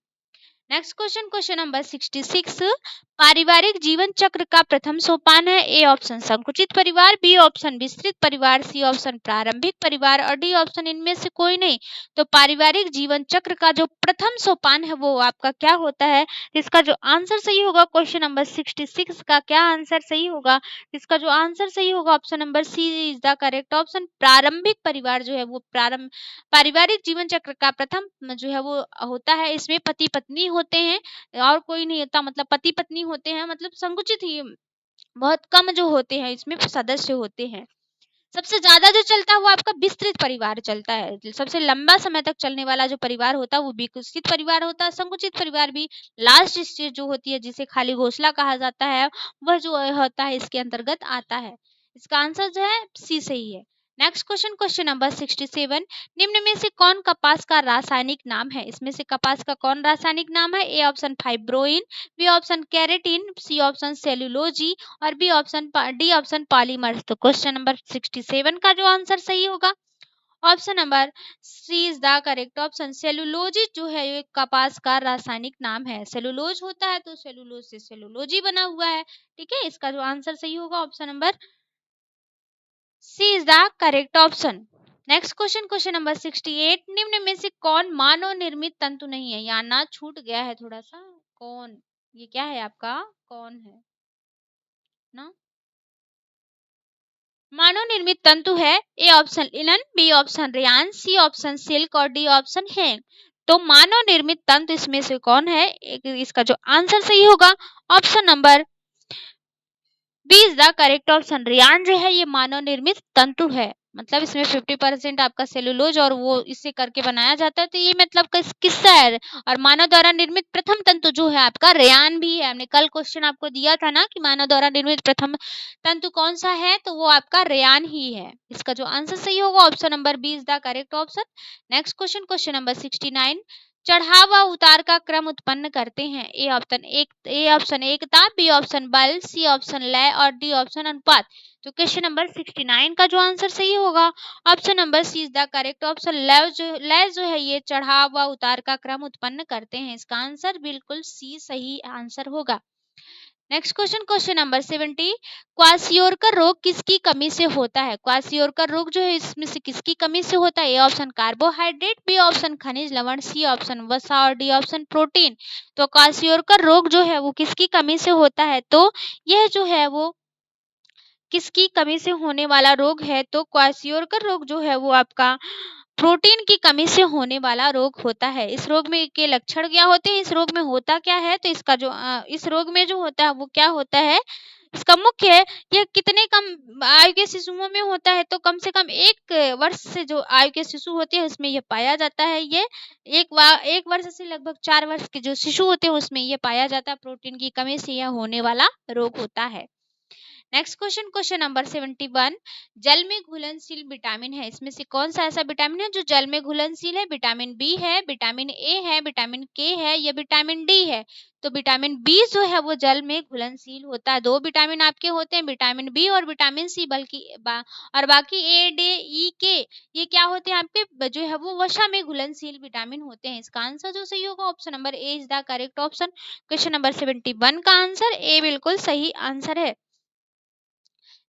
Next question, question number 66, पारिवारिक जीवन चक्र का प्रथम सोपान है। ए ऑप्शन संकुचित परिवार, बी ऑप्शन विस्तृत परिवार, सी ऑप्शन प्रारंभिक परिवार और डी ऑप्शन इनमें से कोई नहीं। तो पारिवारिक जीवन चक्र का जो प्रथम सोपान है वो आपका क्या होता है। इसका जो आंसर सही होगा क्वेश्चन नंबर 66 का क्या आंसर सही होगा, इसका जो आंसर सही होगा option number C is the correct option. प्रारंभिक परिवार जो है वो पारिवारिक जीवन चक्र का प्रथम जो है वो होता है। इसमें पति पत्नी होते हैं और कोई नहीं होता, मतलब पति पत्नी होते हैं, मतलब संकुचित ही बहुत कम जो होते हैं इसमें सदस्य होते हैं। सबसे ज्यादा जो चलता है वो आपका विस्तृत परिवार चलता है। सबसे लंबा समय तक चलने वाला जो परिवार होता है वो विकसित परिवार होता है। संकुचित परिवार भी लास्ट स्टेज जो होती है, जिसे खाली घोषला कहा जाता है, वह जो होता है इसके अंतर्गत आता है। इसका आंसर जो है सी सही है। नेक्स्ट क्वेश्चन, क्वेश्चन नंबर 67, निम्न में से कौन कपास का रासायनिक नाम है। इसमें से कपास का कौन रासायनिक नाम है। A option fibroin, B option keratin, C option cellulose और B option D option polymers. तो क्वेश्चन नंबर 67 का जो आंसर सही होगा option number C is the correct option. Cellulose जो है ये कपास का रासायनिक नाम है। सेलुलोज होता है तो सेलुलोज से सेलुलोजी बना हुआ है। ठीक है, इसका जो आंसर सही होगा option number C is the correct option. Next question, question number 68, निम्न में से कौन मानव निर्मित तंतु नहीं है? यहाँ ना छूट गया है थोड़ा सा, कौन, ये क्या है आपका, कौन है ना? मानव निर्मित तंतु है, A option linen, B option rayon, C option silk और डी ऑप्शन है। तो मानव निर्मित तंतु इसमें से कौन है? इसका जो आंसर सही होगा option number B is the correct option. Rayon जो है ये मानव निर्मित तंतु है, मतलब इसमें 50% आपका सेलुलोज और वो इससे करके बनाया जाता है, तो ये मतलब किससा है? और मानव द्वारा निर्मित प्रथम तंतु जो है आपका रेयान भी है। हमने कल क्वेश्चन आपको दिया था ना कि मानव द्वारा निर्मित प्रथम तंतु कौन सा है, तो वो आपका रेयान ही है। इसका जो आंसर सही होगा option number B is the correct option. Next question, question number 69, चढ़ाव व उतार का क्रम उत्पन्न करते हैं। ए ऑप्शन एकता, बी ऑप्शन बल, सी ऑप्शन लय और डी ऑप्शन अनुपात। तो क्वेश्चन नंबर 69 का जो आंसर सही होगा option number C is the correct option. लय जो है ये चढ़ाव व उतार का क्रम उत्पन्न करते हैं। इसका आंसर बिल्कुल सी सही आंसर होगा। Next question, question number 70, kwashiorkor रोग किसकी कमी से होता है? क्वासियोरकर रोग जो है इसमें से किसकी कमी से होता है? A option carbohydrate, B option खनिज लवण, सी ऑप्शन वसा और डी ऑप्शन प्रोटीन। तो क्वासियोरकर रोग जो है वो किसकी कमी से होता है? तो यह जो है वो किसकी कमी से होने वाला रोग है? तो क्वासियोरकर रोग जो है वो आपका प्रोटीन की कमी से होने वाला रोग होता है। इस रोग में के लक्षण क्या होते हैं? इस रोग में होता क्या है? तो इसका जो इस रोग में जो होता है वो क्या होता है? इसका मुख्य है, यह कितने कम आयु के शिशुओं में होता है? तो कम से कम 1 वर्ष से जो आयु के शिशु होते हैं उसमें यह पाया जाता है। ये 1 वर्ष से लगभग 4 वर्ष के जो शिशु होते हैं उसमें यह पाया जाता है। प्रोटीन की कमी से यह होने वाला रोग होता है। नेक्स्ट क्वेश्चन, क्वेश्चन नंबर 71, जल में घुलनशील विटामिन है, इसमें से कौन सा ऐसा विटामिन है जो जल में घुलनशील है? विटामिन बी है, विटामिन ए है, विटामिन के है या विटामिन डी है? तो विटामिन बी जो है वो जल में घुलनशील होता है। 2 विटामिन आपके होते हैं, विटामिन बी और विटामिन सी, और बाकी ए डी ई के ये क्या होते हैं आपके, जो है वो वसा में घुलनशील विटामिन होते हैं। इसका आंसर जो सही होगा option number A is the correct option. Question number 71 का आंसर ए बिल्कुल सही आंसर है।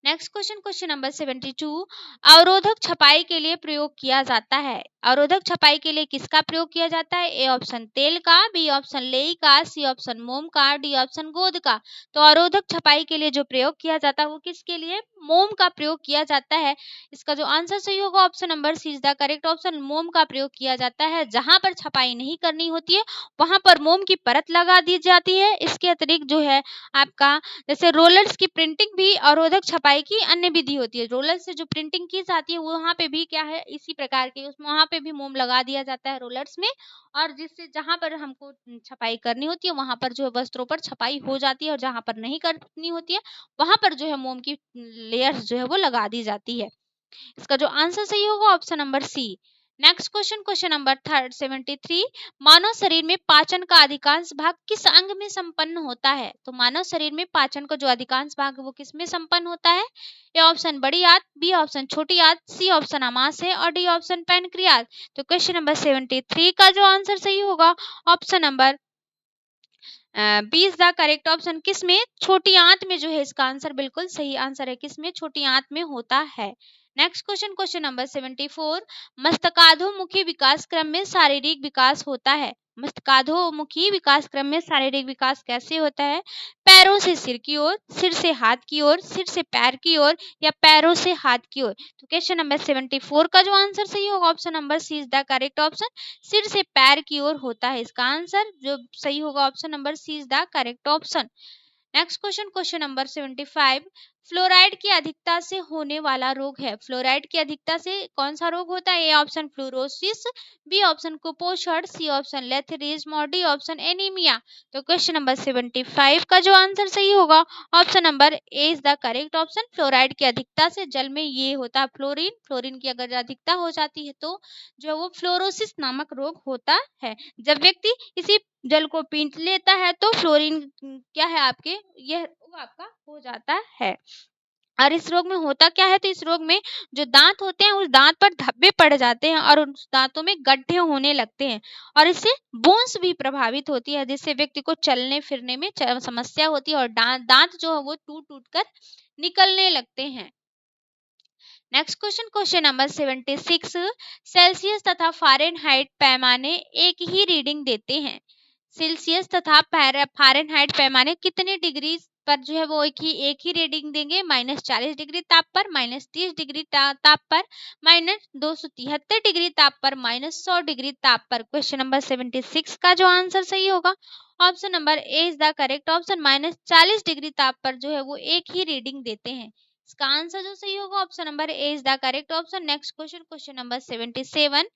नेक्स्ट क्वेश्चन, क्वेश्चन नंबर 72, अवरोधक छपाई के लिए प्रयोग किया जाता है। अवरोधक छपाई के लिए किसका प्रयोग किया जाता है? ए ऑप्शन तेल का, बी ऑप्शन लेई का, सी ऑप्शन मोम का, डी ऑप्शन गोंद का। तो अवरोधक छपाई के लिए जो प्रयोग किया जाता है वो किसके लिए? मोम का प्रयोग किया जाता है। इसका जो आंसर सही होगा option number C is the correct option. मोम का प्रयोग किया जाता है जहां पर छपाई नहीं करनी होती है वहां पर मोम की परत लगा दी जाती है। इसके अतिरिक्त जो है आपका जैसे रोलर्स की प्रिंटिंग भी अवरोधक छपाई की अन्य विधि होती है। रोलर से जो प्रिंटिंग की जाती है वहां पे भी क्या है, इसी प्रकार के वहां पे भी मोम लगा दिया जाता है रोलर्स में, और जिससे जहां पर हमको छपाई करनी होती है वहां पर जो है वस्त्रों पर छपाई हो जाती है, और जहां पर नहीं करनी होती है वहां पर जो है मोम की लेयर्स जो है वो लगा दी जाती है। इसका जो आंसर सही होगा option number C. Next question, question number 73, मानव शरीर में पाचन का अधिकांश भाग किस अंग में संपन्न होता है? तो मानव शरीर में पाचन का जो अधिकांश भाग है वो किस में संपन्न होता है? ए ऑप्शन बड़ी आंत, बी ऑप्शन छोटी आंत, सी ऑप्शन आमाशय और डी ऑप्शन पैनक्रियाज। तो क्वेश्चन नंबर 73 का जो आंसर सही होगा option number B is the correct option. किस में? छोटी आंत में जो है इसका आंसर बिल्कुल सही आंसर है। किस में? छोटी आंत में होता है। नेक्स्ट क्वेश्चन, क्वेश्चन नंबर 74, मस्तकाधोमुखी विकास क्रम में शारीरिक विकास होता है। मस्तकाधोमुखी विकास क्रम में शारीरिक विकास कैसे होता है? पैरों से सिर की ओर, सिर से हाथ की ओर, सिर से पैर की ओर या पैरों से हाथ की ओर। तो क्वेश्चन नंबर 74 का जो आंसर सही होगा option number C is the correct option. सिर से पैर की ओर होता है। इसका आंसर जो सही होगा option number C is the correct option. Next question, question number 75, fluoride की अधिकता से होने वाला रोग है। फ्लोराइड की अधिकता से कौन सा रोग होता है? A option fluorosis, B option कुपोषण, सी ऑप्शन लेथेरिज्म और डी ऑप्शन एनीमिया। तो क्वेश्चन नंबर 75 का जो आंसर सही होगा option number A is the correct option. Fluoride की अधिकता से जल में ये होता है फ्लोरीन की अगर अधिकता हो जाती है तो जो वो फ्लोरोसिस नामक रोग होता है। जब व्यक्ति इसी जल को पी लेता है तो फ्लोरीन क्या है आपके, यह रोग आपका हो जाता है। और इस रोग में होता क्या है? तो इस रोग में जो दांत होते हैं उस दांत पर धब्बे पड़ जाते हैं और उस दांतों में गड्ढे होने लगते हैं, और इससे बोन्स भी प्रभावित होती है जिससे व्यक्ति को चलने फिरने में समस्या होती है और दांत जो है वो टूट टूट कर निकलने लगते हैं। Next question, question number 76, Celsius तथा फ़ारेनहाइट पैमाने एक ही रीडिंग देते हैं। सेल्सियस तथा फ़ारेनहाइट पैमाने कितने डिग्री पर जो है वो एक ही रीडिंग देंगे? -40 डिग्री ताप पर, -30 डिग्री ताप पर, -273 डिग्री ताप पर, -100 डिग्री ताप पर। क्वेश्चन नंबर 76 का जो आंसर सही होगा, option number A is the correct option. -40 degree ताप पर जो है वो एक ही रीडिंग देते हैं। इसका आंसर जो सही होगा, option number A is the correct option. Next question, question number 77,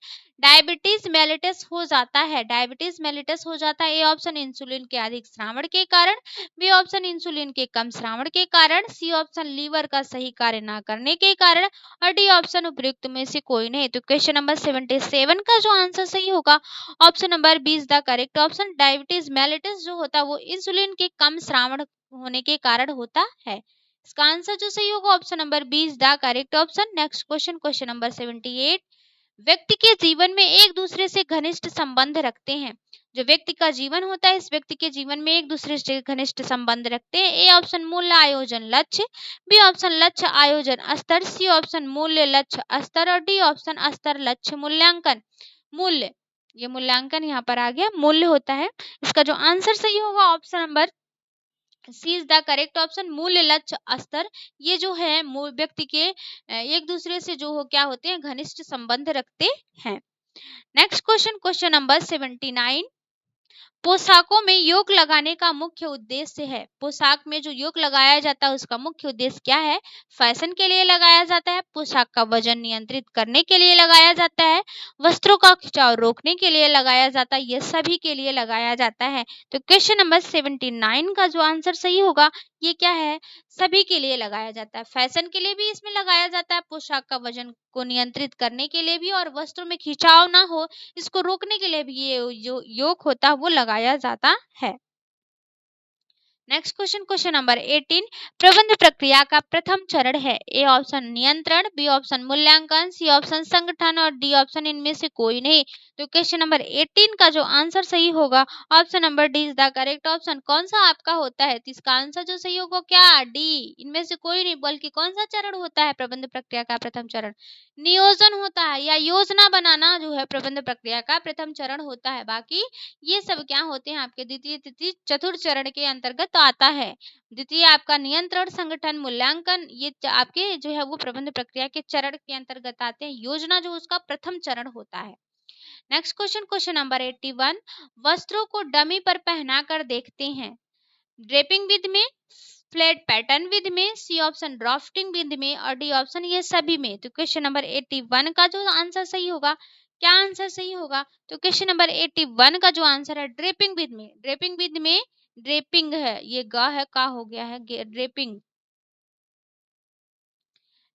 diabetes mellitus हो जाता है। डायबिटीज मेलिटस हो जाता है, ए ऑप्शन इंसुलिन के अधिक श्रावण के कारण, बी ऑप्शन इंसुलिन के कम श्रावण के कारण, सी ऑप्शन लीवर का सही कार्य न करने के कारण, और डी ऑप्शन उपयुक्त में से कोई नहीं। तो क्वेश्चन नंबर 77 का जो आंसर सही होगा, option number B is the correct option. Diabetes mellitus जो होता है वो इंसुलिन के कम श्रावण होने के कारण होता है। इसका आंसर जो सही होगा, option number B is the correct option. Next question, question number 78, व्यक्ति के जीवन में एक दूसरे से घनिष्ठ संबंध रखते हैं। जो व्यक्ति का जीवन होता है, इस व्यक्ति के जीवन में एक दूसरे से घनिष्ठ संबंध रखते हैं। ए ऑप्शन मूल्य आयोजन लक्ष्य, बी ऑप्शन लक्ष्य आयोजन स्तर, सी ऑप्शन मूल्य लक्ष्य स्तर, और डी ऑप्शन स्तर लक्ष्य मूल्यांकन। मूल्य, ये मूल्यांकन यहाँ पर आ गया, मूल्य होता है। इसका जो आंसर सही होगा, option number C is the correct option, मूल्य लक्ष्य स्तर। ये जो है व्यक्ति के एक दूसरे से जो हो क्या होते हैं, घनिष्ठ संबंध रखते हैं। नेक्स्ट क्वेश्चन, क्वेश्चन नंबर 79, पोशाकों में योक लगाने का मुख्य उद्देश्य है। पोशाक में जो योक लगाया जाता है उसका मुख्य उद्देश्य क्या है? फैशन के लिए लगाया जाता है, पोशाक का वजन नियंत्रित करने के लिए लगाया जाता है, वस्त्रों का खिंचाव रोकने के लिए लगाया जाता है, ये सभी के लिए लगाया जाता है। तो क्वेश्चन नंबर 79 का जो आंसर सही होगा, ये क्या है? सभी के लिए लगाया जाता है। फैशन के लिए भी इसमें लगाया जाता है, पोशाक का वजन को नियंत्रित करने के लिए भी, और वस्त्रों में खिंचाव ना हो इसको रोकने के लिए भी ये जो योग होता है वो लगाया जाता है। नेक्स्ट क्वेश्चन, क्वेश्चन नंबर 18, प्रबंध प्रक्रिया का प्रथम चरण है। ए ऑप्शन नियंत्रण, बी ऑप्शन मूल्यांकन, सी ऑप्शन संगठन, और डी ऑप्शन इनमें से कोई नहीं। तो क्वेश्चन नंबर 18 का जो आंसर सही होगा, option number D is the correct option. कौन सा आपका होता है? तो इसका आंसर जो सही होगा क्या? डी, इनमें से कोई नहीं। बल्कि कौन सा चरण होता है प्रबंध प्रक्रिया का प्रथम चरण? नियोजन होता है, या योजना बनाना जो है प्रबंध प्रक्रिया का प्रथम चरण होता है। बाकी ये सब क्या होते हैं? आपके द्वितीय, तृतीय, चतुर्थ चरण के अंतर्गत आता है। द्वितीय आपका नियंत्रण, संगठन, मूल्यांकन, ये आपके जो है वो प्रबंध प्रक्रिया के चरण के अंतर्गत आते हैं। योजना जो उसका प्रथम चरण होता है। नेक्स्ट क्वेश्चन, क्वेश्चन नंबर 81, वस्त्रों को डमी पर पहनाकर देखते हैं। ड्रेपिंग विधि में, फ्लैट पैटर्न विधि में, सी ऑप्शन ड्राफ्टिंग विधि में, और डी ऑप्शन ये सभी में। तो क्वेश्चन नंबर 81 का जो आंसर सही होगा, क्या आंसर सही होगा? तो क्वेश्चन नंबर 81 का जो आंसर है, ड्रेपिंग विधि में। ड्रेपिंग विधि में ड्रेपिंग है, ये गा है, का हो गया है, ड्रेपिंग।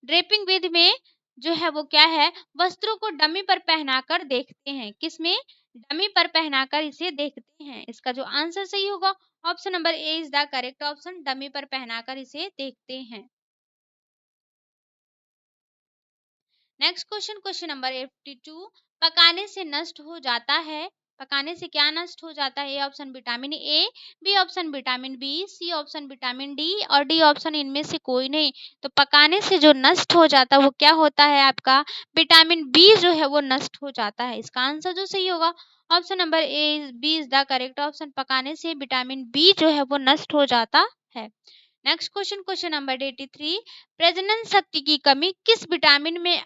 ड्रेपिंग विधि में जो है वो क्या है? वस्त्रों को डमी पर पहनाकर देखते हैं। किसमें? डमी पर पहनाकर इसे देखते हैं। इसका जो आंसर सही होगा, option number A is the correct option, dummy पर पहनाकर इसे देखते हैं। नेक्स्ट क्वेश्चन, क्वेश्चन नंबर 82, पकाने से नष्ट हो जाता है। पकाने से क्या नष्ट हो जाता है? A option vitamin A, B option vitamin B, C option vitamin D, और डी ऑप्शन इनमें से कोई नहीं। तो पकाने से जो नष्ट हो जाता है वो क्या होता है आपका? विटामिन बी जो है वो नष्ट हो जाता है। इसका आंसर जो सही होगा, option number A B is the correct option. पकाने से विटामिन बी जो है वो नष्ट हो जाता है। नेक्स्ट क्वेश्चन, क्वेश्चन नंबर 83, प्रजनन शक्ति की कमी किस विटामिन में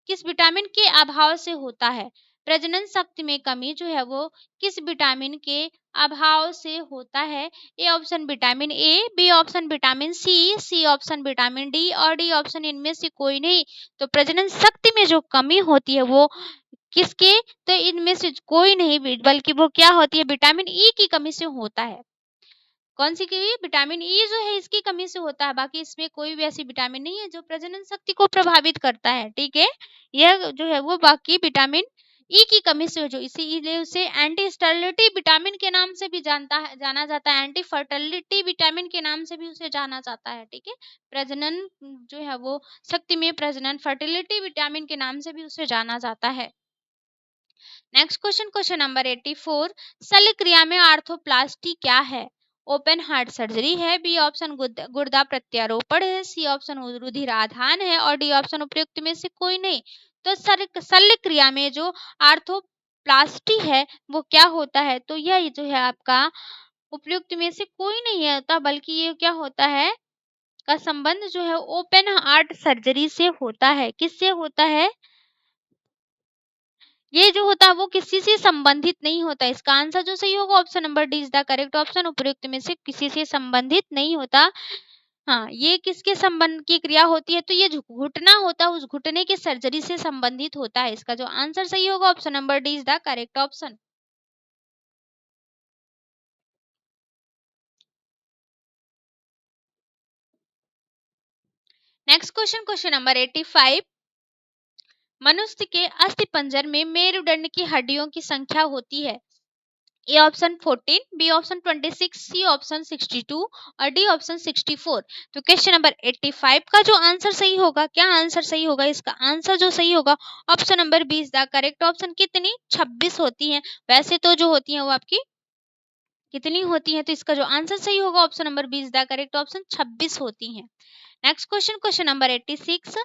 किस विटामिन के अभाव से होता है? प्रजनन शक्ति में कमी जो है वो किस विटामिन के अभाव से होता है? A option vitamin A, B option vitamin C, C option vitamin D, और डी ऑप्शन इनमें से कोई नहीं। तो प्रजनन शक्ति में जो कमी होती है वो किसके? तो इनमें से कोई नहीं, बल्कि वो क्या होती है? विटामिन ई की कमी से होता है। कौन सी की? विटामिन ई जो है इसकी कमी से होता है। बाकी इसमें कोई भी ऐसी विटामिन नहीं है जो प्रजनन शक्ति को प्रभावित करता है। ठीक है, यह जो है वो बाकी विटामिन ई की कमी से जो, इसीलिए उसे एंटी स्टेरिलिटी विटामिन के नाम से भी जाना जाता है। एंटी फर्टिलिटी विटामिन के नाम से भी उसे जाना जाता है। ठीक है, प्रजनन जो है वो शक्ति में प्रजनन फर्टिलिटी विटामिन के नाम से भी उसे जाना जाता है। नेक्स्ट क्वेश्चन, क्वेश्चन नंबर 84, शल्य क्रिया में आर्थोप्लास्टी क्या है? ओपन हार्ट सर्जरी है, बी ऑप्शन गुर्दा प्रत्यारोपण है, सी ऑप्शन रुधिराधान है और डी ऑप्शन उपयुक्त में से कोई नहीं। तो शल्य क्रिया में जो आर्थोप्लास्टी है वो क्या होता है, तो यह जो है आपका उपयुक्त में से कोई नहीं होता, बल्कि ये क्या होता है का संबंध जो है ओपन हार्ट सर्जरी से होता है। किससे होता है, ये जो होता है वो किसी से संबंधित नहीं होता। इसका आंसर जो सही होगा option number D is the correct option, उपयुक्त में से किसी से संबंधित नहीं होता। हाँ, ये किसके संबंध की क्रिया होती है, तो ये जो घुटना होता है उस घुटने के सर्जरी से संबंधित होता है। इसका जो आंसर सही होगा option number D is the correct option. Next question, question number 85। मनुष्य के अस्थिपंजर में मेरुदंड की हड्डियों की संख्या होती है। A option 14, B option 26, C option 62 और डी ऑप्शन 64। तो क्वेश्चन नंबर 85 का जो आंसर सही होगा, क्या आंसर सही होगा, इसका आंसर जो सही होगा option number B is the correct option. कितनी, 26 होती हैं। वैसे तो जो होती हैं वो आपकी कितनी होती हैं, तो इसका जो आंसर सही होगा option number B is the correct option, 26 होती हैं। Next question, question number 86।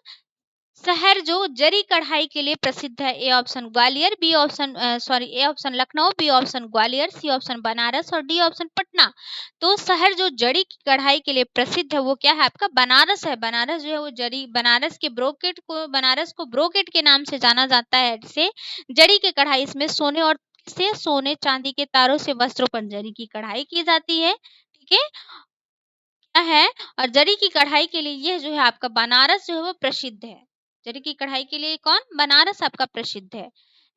शहर जो जरी कढ़ाई के लिए प्रसिद्ध है। A option Gwalior, B option A option Lucknow, B option Gwalior, C option Banaras और डी ऑप्शन पटना। तो शहर जो जरी की कढ़ाई के लिए प्रसिद्ध है वो क्या है आपका, बनारस है। बनारस जो है वो जरी, बनारस को ब्रोकेट के नाम से जाना जाता है। जिसे जरी की कढ़ाई, इसमें सोने और से सोने चांदी के तारों से वस्त्रों पर जरी की कढ़ाई की जाती है। ठीक है, है। और जरी की कढ़ाई के लिए यह जो है आपका बनारस जो है वो प्रसिद्ध है। जरी की कढ़ाई के लिए कौन, बनारस आपका प्रसिद्ध है।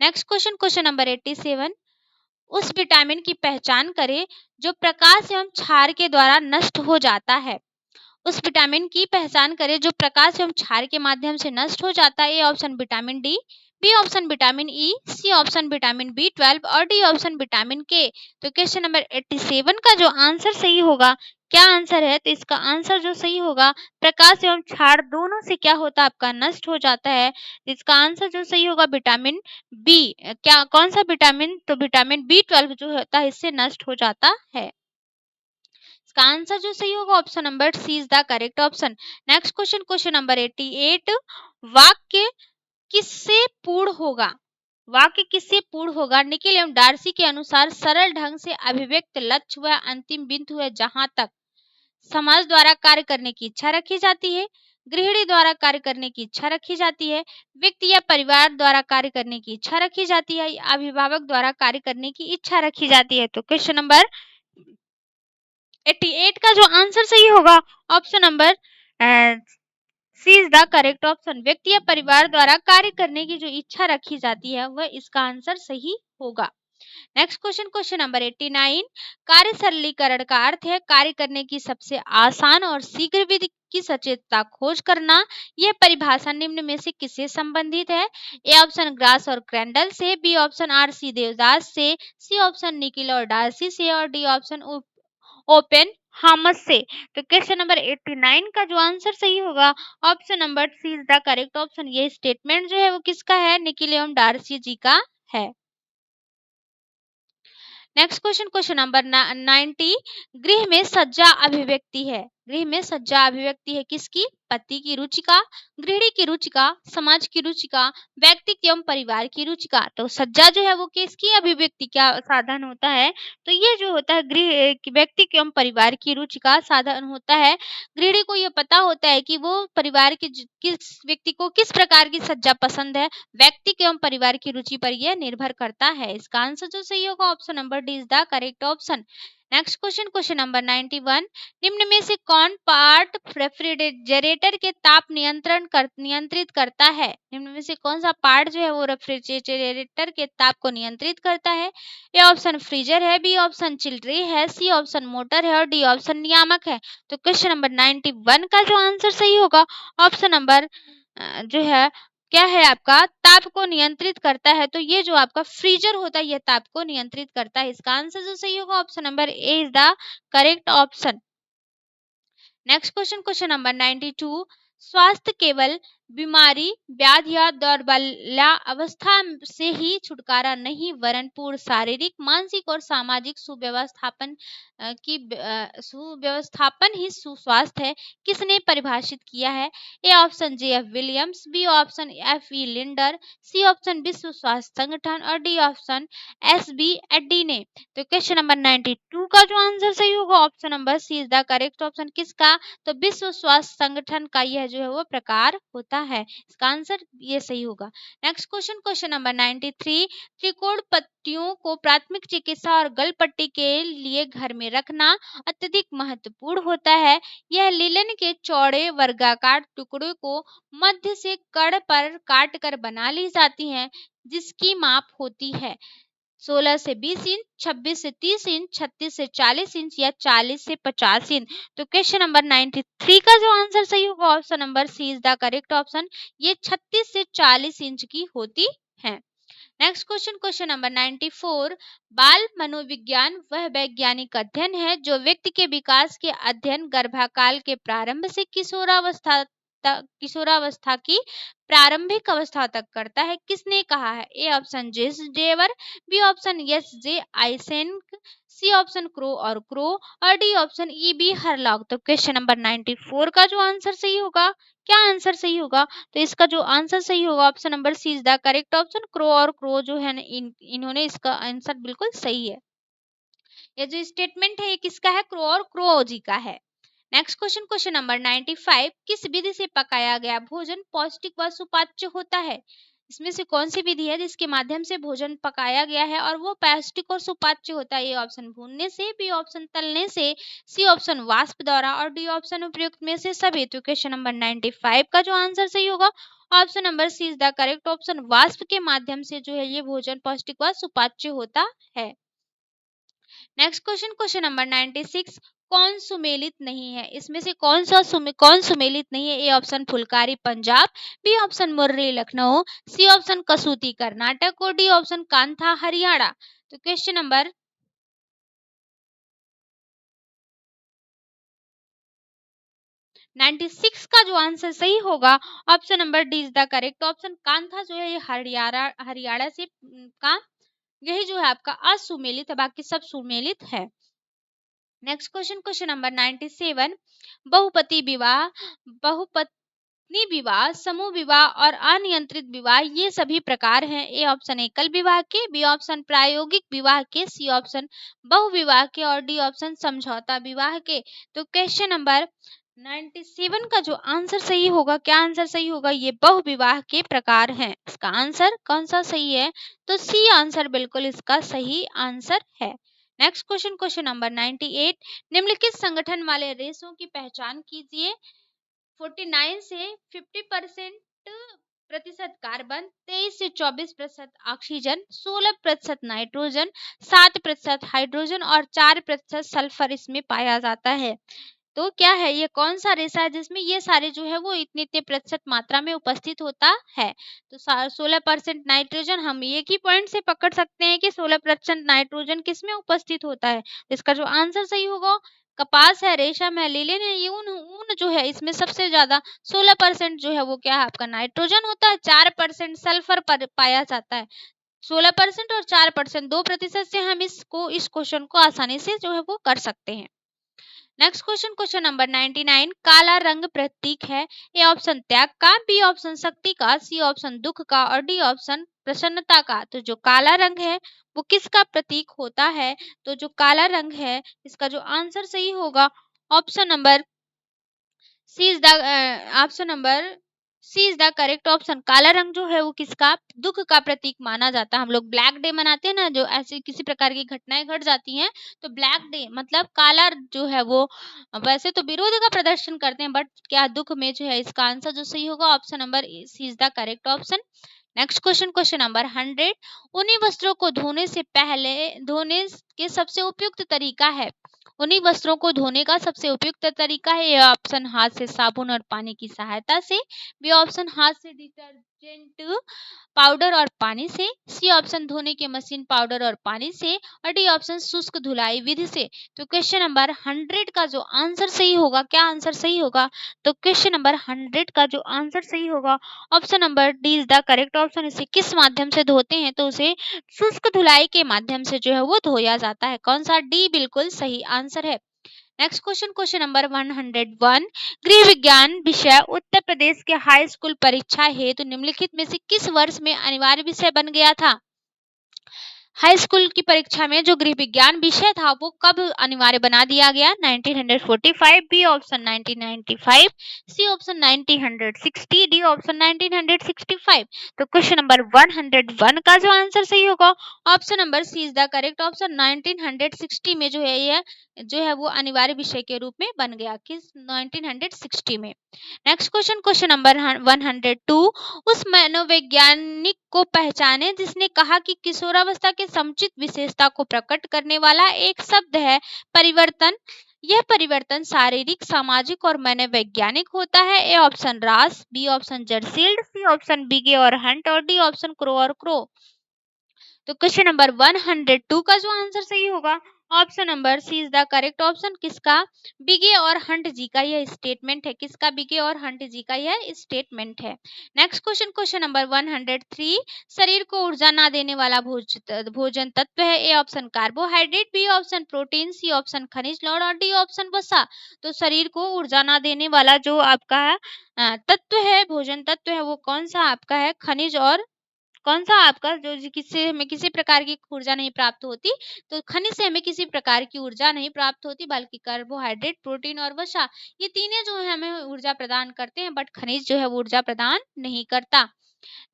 Next question, question number 87। उस विटामिन की पहचान करें जो प्रकाश एवं क्षार के द्वारा नष्ट हो जाता है। उस विटामिन की पहचान करें जो प्रकाश एवं क्षार के माध्यम से नष्ट हो जाता है। A option vitamin D, B option vitamin E, C option vitamin B 12 और डी ऑप्शन विटामिन के। तो क्वेश्चन नंबर 87 का जो आंसर सही होगा, क्या आंसर है, तो इसका आंसर जो सही होगा, प्रकाश एवं क्षार दोनों से क्या होता है आपका, नष्ट हो जाता है। इसका आंसर जो सही होगा विटामिन बी। क्या, कौन सा विटामिन, तो विटामिन बी 12 जो होता है इससे नष्ट हो जाता है। इसका आंसर जो सही होगा option number C is the correct option. Next question, question number 88। वाक्य किससे पूर्ण होगा, वाक्य किससे पूर्ण होगा। निखिल एवं डार्सी के अनुसार सरल ढंग से अभिव्यक्त लक्ष्य व अंतिम बिंदु है जहां तक समाज द्वारा कार्य करने की इच्छा रखी जाती है, गृहिणी द्वारा कार्य करने की इच्छा रखी जाती है, व्यक्ति या परिवार द्वारा कार्य करने की इच्छा रखी जाती है, या अभिभावक द्वारा कार्य करने की इच्छा रखी जाती है। तो क्वेश्चन नंबर 88 का जो आंसर सही होगा option number C is the correct option. व्यक्ति या परिवार द्वारा कार्य करने की जो इच्छा रखी जाती है वह इसका आंसर सही होगा। Next question, question number 89। कार्य सरलीकरण का अर्थ है कार्य करने की सबसे आसान और शीघ्र विधि की सचेतता खोज करना। यह परिभाषा निम्न में से किससे संबंधित है। ए ऑप्शन ग्रास और क्रैंडल से, B option R C Devdas से, सी ऑप्शन निकिल और डार्सी से और डी ऑप्शन ओपन हामस से। तो क्वेश्चन नंबर 89 का जो आंसर सही होगा option number C is the correct option. ये स्टेटमेंट जो है वो किसका है, निकिल एवं डार्सी जी का है। Next question, question number 90। गृह में सज्जा अभिव्यक्ति है, गृह में सज्जा अभिव्यक्ति है किसकी, पति की रुचिका, गृहिणी की रुचिका, समाज की रुचिका, व्यक्ति एवं परिवार की रुचिका। तो सज्जा जो है वो किसकी अभिव्यक्ति का साधन होता है, तो ये जो होता है गृह व्यक्ति एवं परिवार की रुचिका साधन होता है। गृहिणी को ये पता होता है कि वो परिवार के किस व्यक्ति को किस प्रकार की सज्जा पसंद है, व्यक्ति एवं परिवार की रुचि पर यह निर्भर करता है। इसका आंसर जो सही होगा option number D is the correct option. Next question, question number 91। निम्न में से कौन पार्ट रेफ्रिजरेटर के ताप नियंत्रित करता है। निम्न में से कौन सा पार्ट जो है वो रेफ्रिजरेटर के ताप को नियंत्रित करता है। ए ऑप्शन फ्रीजर है, बी ऑप्शन चिल्ड्री है, सी ऑप्शन मोटर है और डी ऑप्शन नियामक है। तो क्वेश्चन नंबर 91 का जो आंसर सही होगा ऑप्शन नंबर जो है क्या है आपका, ताप को नियंत्रित करता है। तो ये जो आपका फ्रीजर होता है ये ताप को नियंत्रित करता है। इसका आंसर जो सही होगा option number A is the correct option. Next question, question number 92। स्वास्थ्य केवल बीमारी, व्याधि या दुर्बलावस्था से ही छुटकारा नहीं वरन पूर्ण शारीरिक, मानसिक और सामाजिक सुव्यवस्थापन ही सुस्वास्थ्य है। किसने परिभाषित किया है? A option J F Williams, B option F E Linder, C option विश्व स्वास्थ्य संगठन और D option S B Eddy ने। तो क्वेश्चन नंबर 92 का जो आंसर सही होगा option number C is the correct option. किसका? तो विश्व स्वास्थ्य संगठन का यह जो है वो प्रकार होता है। इसका आंसर ये सही होगा। नेक्स्ट क्वेश्चन, क्वेश्चन नंबर 93, त्रिकोण पट्टियों को प्राथमिक चिकित्सा और गलपट्टी के लिए घर में रखना अत्यधिक महत्वपूर्ण होता है। यह लिनन के चौड़े वर्गाकार टुकड़े को मध्य से कड़ पर काट कर बना ली जाती है, जिसकी माप होती है 16 से 20 इंच, 26 से 30 इंच, 36 से 40 इंच या 40 से 50 इंच। तो क्वेश्चन नंबर 93 का जो आंसर सही होगा option number C is the correct option. ये 36 से 40 इंच की होती है। नेक्स्ट क्वेश्चन, क्वेश्चन नंबर 94, बाल मनोविज्ञान वह वैज्ञानिक अध्ययन है जो व्यक्ति के विकास के अध्ययन गर्भकाल के प्रारंभ से किशोरावस्था की प्रारंभिक अवस्था तक करता है। किसने कहा है? ए ऑप्शन जेस जेवर, बी ऑप्शन यस जे आइसेंक, सी ऑप्शन क्रो और क्रो और डी ऑप्शन ई बी हरलॉग। तो क्वेश्चन नंबर 94 का जो आंसर सही होगा, क्या आंसर सही होगा? तो इसका जो आंसर सही होगा option number C is the correct option. Crow और क्रो जो है ना इन्होंने इसका आंसर बिल्कुल सही है। ये जो स्टेटमेंट है ये किसका है? क्रो और क्रो जी का है। नेक्स्ट क्वेश्चन, क्वेश्चन नंबर 95, किस विधि से पकाया गया भोजन पौष्टिक व सुपाच्य होता है? इसमें से कौन सी विधि है जिसके माध्यम से भोजन पकाया गया है और वो पौष्टिक और सुपाच्य होता है? ए ऑप्शन भूनने से, बी ऑप्शन तलने से, सी ऑप्शन वाष्प द्वारा और डी ऑप्शन उपयुक्त में से सभी। तो क्वेश्चन नंबर 95 का जो आंसर सही होगा option number C is the correct option. वाष्प के माध्यम से जो है ये भोजन पौष्टिक व सुपाच्य होता है। नेक्स्ट क्वेश्चन, क्वेश्चन नंबर 96, कौन सुमेलित नहीं है? इसमें से कौन सुमेलित नहीं है? A option phulkari Punjab, B option मुर्री लखनऊ, सी ऑप्शन कसूती कर्नाटक और डी ऑप्शन कांथा हरियाणा। तो क्वेश्चन नंबर 96 का जो आंसर सही होगा option number D is the correct option. Kantha जो है ये हरियाणा हरियाणा से का यही जो है आपका असुमेलित है, बाकी सब सुमेलित है। नेक्स्ट क्वेश्चन, क्वेश्चन नंबर 97, बहुपति विवाह, बहुपत्नी विवाह, समूह विवाह और अनियंत्रित विवाह ये सभी प्रकार हैं। ए ऑप्शन एकल विवाह के, बी ऑप्शन प्रायोगिक विवाह के, सी ऑप्शन बहु विवाह के और डी ऑप्शन समझौता विवाह के। तो क्वेश्चन नंबर 97 का जो आंसर सही होगा, क्या आंसर सही होगा? ये बहु विवाह के प्रकार हैं। इसका आंसर कौन सा सही है? तो सी आंसर बिल्कुल इसका सही आंसर है। नेक्स्ट क्वेश्चन, क्वेश्चन नंबर 98, निम्नलिखित संगठन वाले रेशों की पहचान कीजिए। 49 से 50% प्रतिशत कार्बन, 23 से 24% ऑक्सीजन, 16% नाइट्रोजन, 7% हाइड्रोजन और 4% सल्फर इसमें पाया जाता है। तो क्या है, ये कौन सा रेशा है जिसमें ये सारे जो है वो इतने इतने प्रतिशत मात्रा में उपस्थित होता है? तो 16% नाइट्रोजन, हम एक ही पॉइंट से पकड़ सकते हैं कि 16% नाइट्रोजन किस में उपस्थित होता है। इसका जो आंसर सही होगा, कपास है, रेशम है, लिनन है, ये ऊन ऊन जो है इसमें सबसे ज्यादा 16% जो है वो क्या है आपका नाइट्रोजन होता है, 4% सल्फर पर पाया जाता है। 16% और 4%, 2% से हम इस क्वेश्चन को आसानी से जो है वो कर सकते हैं। नेक्स्ट क्वेश्चन, क्वेश्चन नंबर 99, काला रंग प्रतीक है। ए ऑप्शन त्याग का, बी ऑप्शन शक्ति का, सी ऑप्शन दुख का और डी ऑप्शन प्रसन्नता का। तो जो काला रंग है वो किसका प्रतीक होता है? तो जो काला रंग है इसका जो आंसर सही होगा option number C is the option number C is the correct option. काला रंग जो है वो किसका दुख का प्रतीक माना जाता है। हम लोग ब्लैक डे मनाते हैं ना, जो ऐसी किसी प्रकार की घटनाएं घट जाती हैं तो ब्लैक डे मतलब काला जो है वो वैसे तो विरोध का प्रदर्शन करते हैं, बट क्या दुख में जो है। इसका आंसर जो सही होगा option number C is the correct option. Next question, question number 100, उन्हीं वस्त्रों को धोने से पहले धोने के सबसे उपयुक्त तरीका है। उन्हीं वस्त्रों को धोने का सबसे उपयुक्त तरीका है। ये ऑप्शन हाथ से साबुन और पानी की सहायता से, बी ऑप्शन हाथ से डिटर्जेंट डिटर्जेंट पाउडर और पानी से, सी ऑप्शन धोने की मशीन पाउडर और पानी से, और डी ऑप्शन शुष्क धुलाई विधि से। तो क्वेश्चन नंबर 100 का जो आंसर सही होगा, क्या आंसर सही होगा, तो क्वेश्चन नंबर 100 का जो आंसर सही होगा option number D is the correct option. इसे किस माध्यम से धोते हैं, तो उसे शुष्क धुलाई के माध्यम से जो है वो धोया जाता है। कौन सा, डी बिल्कुल सही आंसर है। नेक्स्ट क्वेश्चन, क्वेश्चन नंबर 101, गृह विज्ञान विषय उत्तर प्रदेश के हाई स्कूल परीक्षा हेतु निम्नलिखित में से किस वर्ष में अनिवार्य विषय बन गया था। हाई स्कूल की परीक्षा में जो गृह विज्ञान विषय था वो कब अनिवार्य बना दिया गया, 1945, B option 1995, C option 1960, D option 1965। तो क्वेश्चन नंबर 101 का जो आंसर सही होगा option number C is the correct option. 1960 में जो है वो अनिवार्य विषय के रूप में बन गया, किस 1960 में। नेक्स्ट क्वेश्चन, क्वेश्चन नंबर 102, उस मनोवैज्ञानिक को पहचाने जिसने कहा कि किशोरावस्था के समुचित विशेषता को प्रकट करने वाला एक शब्द है परिवर्तन। यह परिवर्तन शारीरिक, सामाजिक और मनोवैज्ञानिक होता है। A option Ross, B option Jersild, C option Bigge और हंट, और डी ऑप्शन क्रो और क्रो। तो क्वेश्चन नंबर 102 का जो आंसर सही होगा option number C is the correct option. किसका, बिगे और हंट जी का यह स्टेटमेंट है। किसका, बिगे और हंट जी का यह स्टेटमेंट है। नेक्स्ट क्वेश्चन, क्वेश्चन नंबर 103, शरीर को ऊर्जा ना देने वाला भोजन तत्व है। A option carbohydrate, B option protein, C option खनिज लवण, और डी ऑप्शन वसा। तो शरीर को ऊर्जा ना देने वाला जो आपका तत्व है, भोजन तत्व है, वो कौन सा आपका है, खनिज और कौन सा आपका जो किसी हमें किसी प्रकार की ऊर्जा नहीं प्राप्त होती। तो खनिज से हमें किसी प्रकार की ऊर्जा नहीं प्राप्त होती, बल्कि कार्बोहाइड्रेट, प्रोटीन और वसा, ये तीनों जो है हमें ऊर्जा प्रदान करते हैं, बट खनिज जो है वो ऊर्जा प्रदान नहीं करता।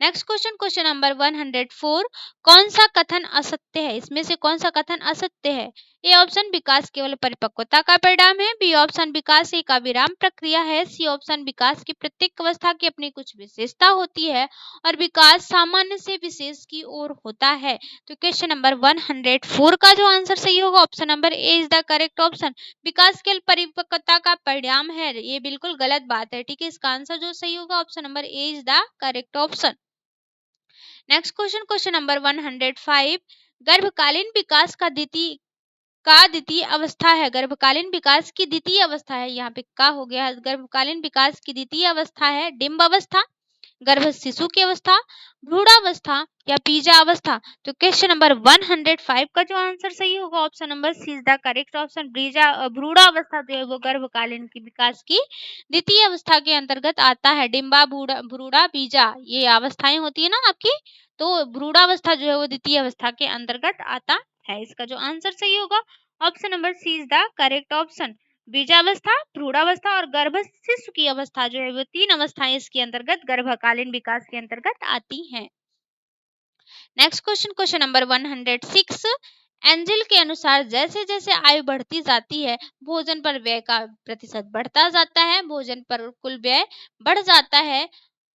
नेक्स्ट क्वेश्चन, क्वेश्चन नंबर 104, कौन सा कथन असत्य है, इसमें से कौन सा कथन असत्य है। ए ऑप्शन विकास केवल परिपक्वता का परिणाम है, बी ऑप्शन विकास एक अविराम प्रक्रिया है, सी ऑप्शन विकास की प्रत्येक अवस्था की अपनी कुछ विशेषता होती है, और विकास सामान्य से विशेष की ओर होता है। तो क्वेश्चन नंबर 104 का जो आंसर सही होगा option number A is the correct option. विकास केवल परिपक्वता का परिणाम है, ये बिल्कुल गलत बात है। ठीक है, इसका आंसर जो सही होगा option number A is the correct option. Next question, question number 105, गर्भकालीन विकास का द्वितीय अवस्था है। गर्भकालीन विकास की द्वितीय अवस्था है, यहाँ पे का हो गया, गर्भकालीन विकास की द्वितीय अवस्था है डिंब अवस्था, गर्भ शिशु की अवस्था, भ्रूणावस्था या बीजा अवस्था। तो क्वेश्चन नंबर 105 का जो आंसर सही होगा option number C is the correct option. भ्रूणावस्था जो है वो गर्भकालीन की विकास की द्वितीय अवस्था के अंतर्गत आता है। डिंबा, भ्रूणा, बीजा, ये अवस्थाएं होती है ना आपकी, तो भ्रूणावस्था जो है वो द्वितीय अवस्था के अंतर्गत आता है। इसका जो आंसर सही होगा option number C is the correct option. बीजावस्था, भ्रूणावस्था और गर्भ शिशु की अवस्था जो है वो तीन अवस्थाएं इसके अंतर्गत गर्भकालीन विकास के अंतर्गत आती हैं। Next question, question number 106, angel के अनुसार जैसे जैसे आयु बढ़ती जाती है भोजन पर व्यय का प्रतिशत बढ़ता जाता है, भोजन पर कुल व्यय बढ़ जाता है।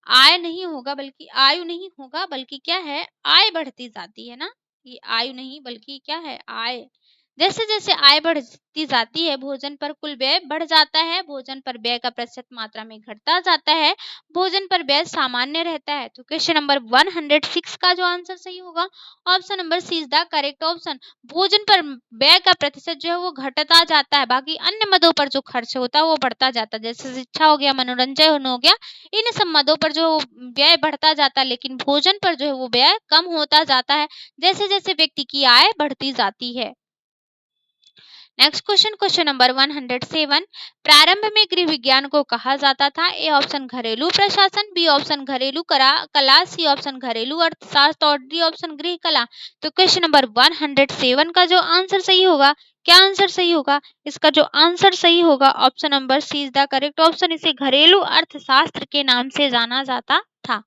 आय नहीं होगा बल्कि आयु नहीं होगा बल्कि क्या है, आय बढ़ती जाती है ना, ये आयु नहीं बल्कि क्या है, आय। जैसे जैसे आय बढ़ती जाती है भोजन पर कुल व्यय बढ़ जाता है, भोजन पर व्यय का प्रतिशत मात्रा में घटता जाता है, भोजन पर व्यय सामान्य रहता है। तो क्वेश्चन नंबर 106 का जो आंसर सही होगा option number C is the correct option. भोजन पर व्यय का प्रतिशत जो है वो घटता जाता है, बाकी अन्य मदों पर जो खर्च होता है वो बढ़ता जाता है, जैसे शिक्षा हो गया, मनोरंजन हो गया, इन सब मदों पर जो व्यय बढ़ता जाता है, लेकिन भोजन पर जो है वो व्यय कम होता जाता है जैसे जैसे व्यक्ति की आय बढ़ती जाती है। नेक्स्ट क्वेश्चन, क्वेश्चन नंबर 107, प्रारंभ में गृह विज्ञान को कहा जाता था। ए ऑप्शन घरेलू प्रशासन, बी ऑप्शन घरेलू कला, सी ऑप्शन घरेलू अर्थशास्त्र, और डी ऑप्शन गृह कला। तो क्वेश्चन नंबर 107 का जो आंसर सही होगा, क्या आंसर सही होगा, इसका जो आंसर सही होगा option number C is the correct option. इसे घरेलू अर्थशास्त्र के नाम से जाना जाता था।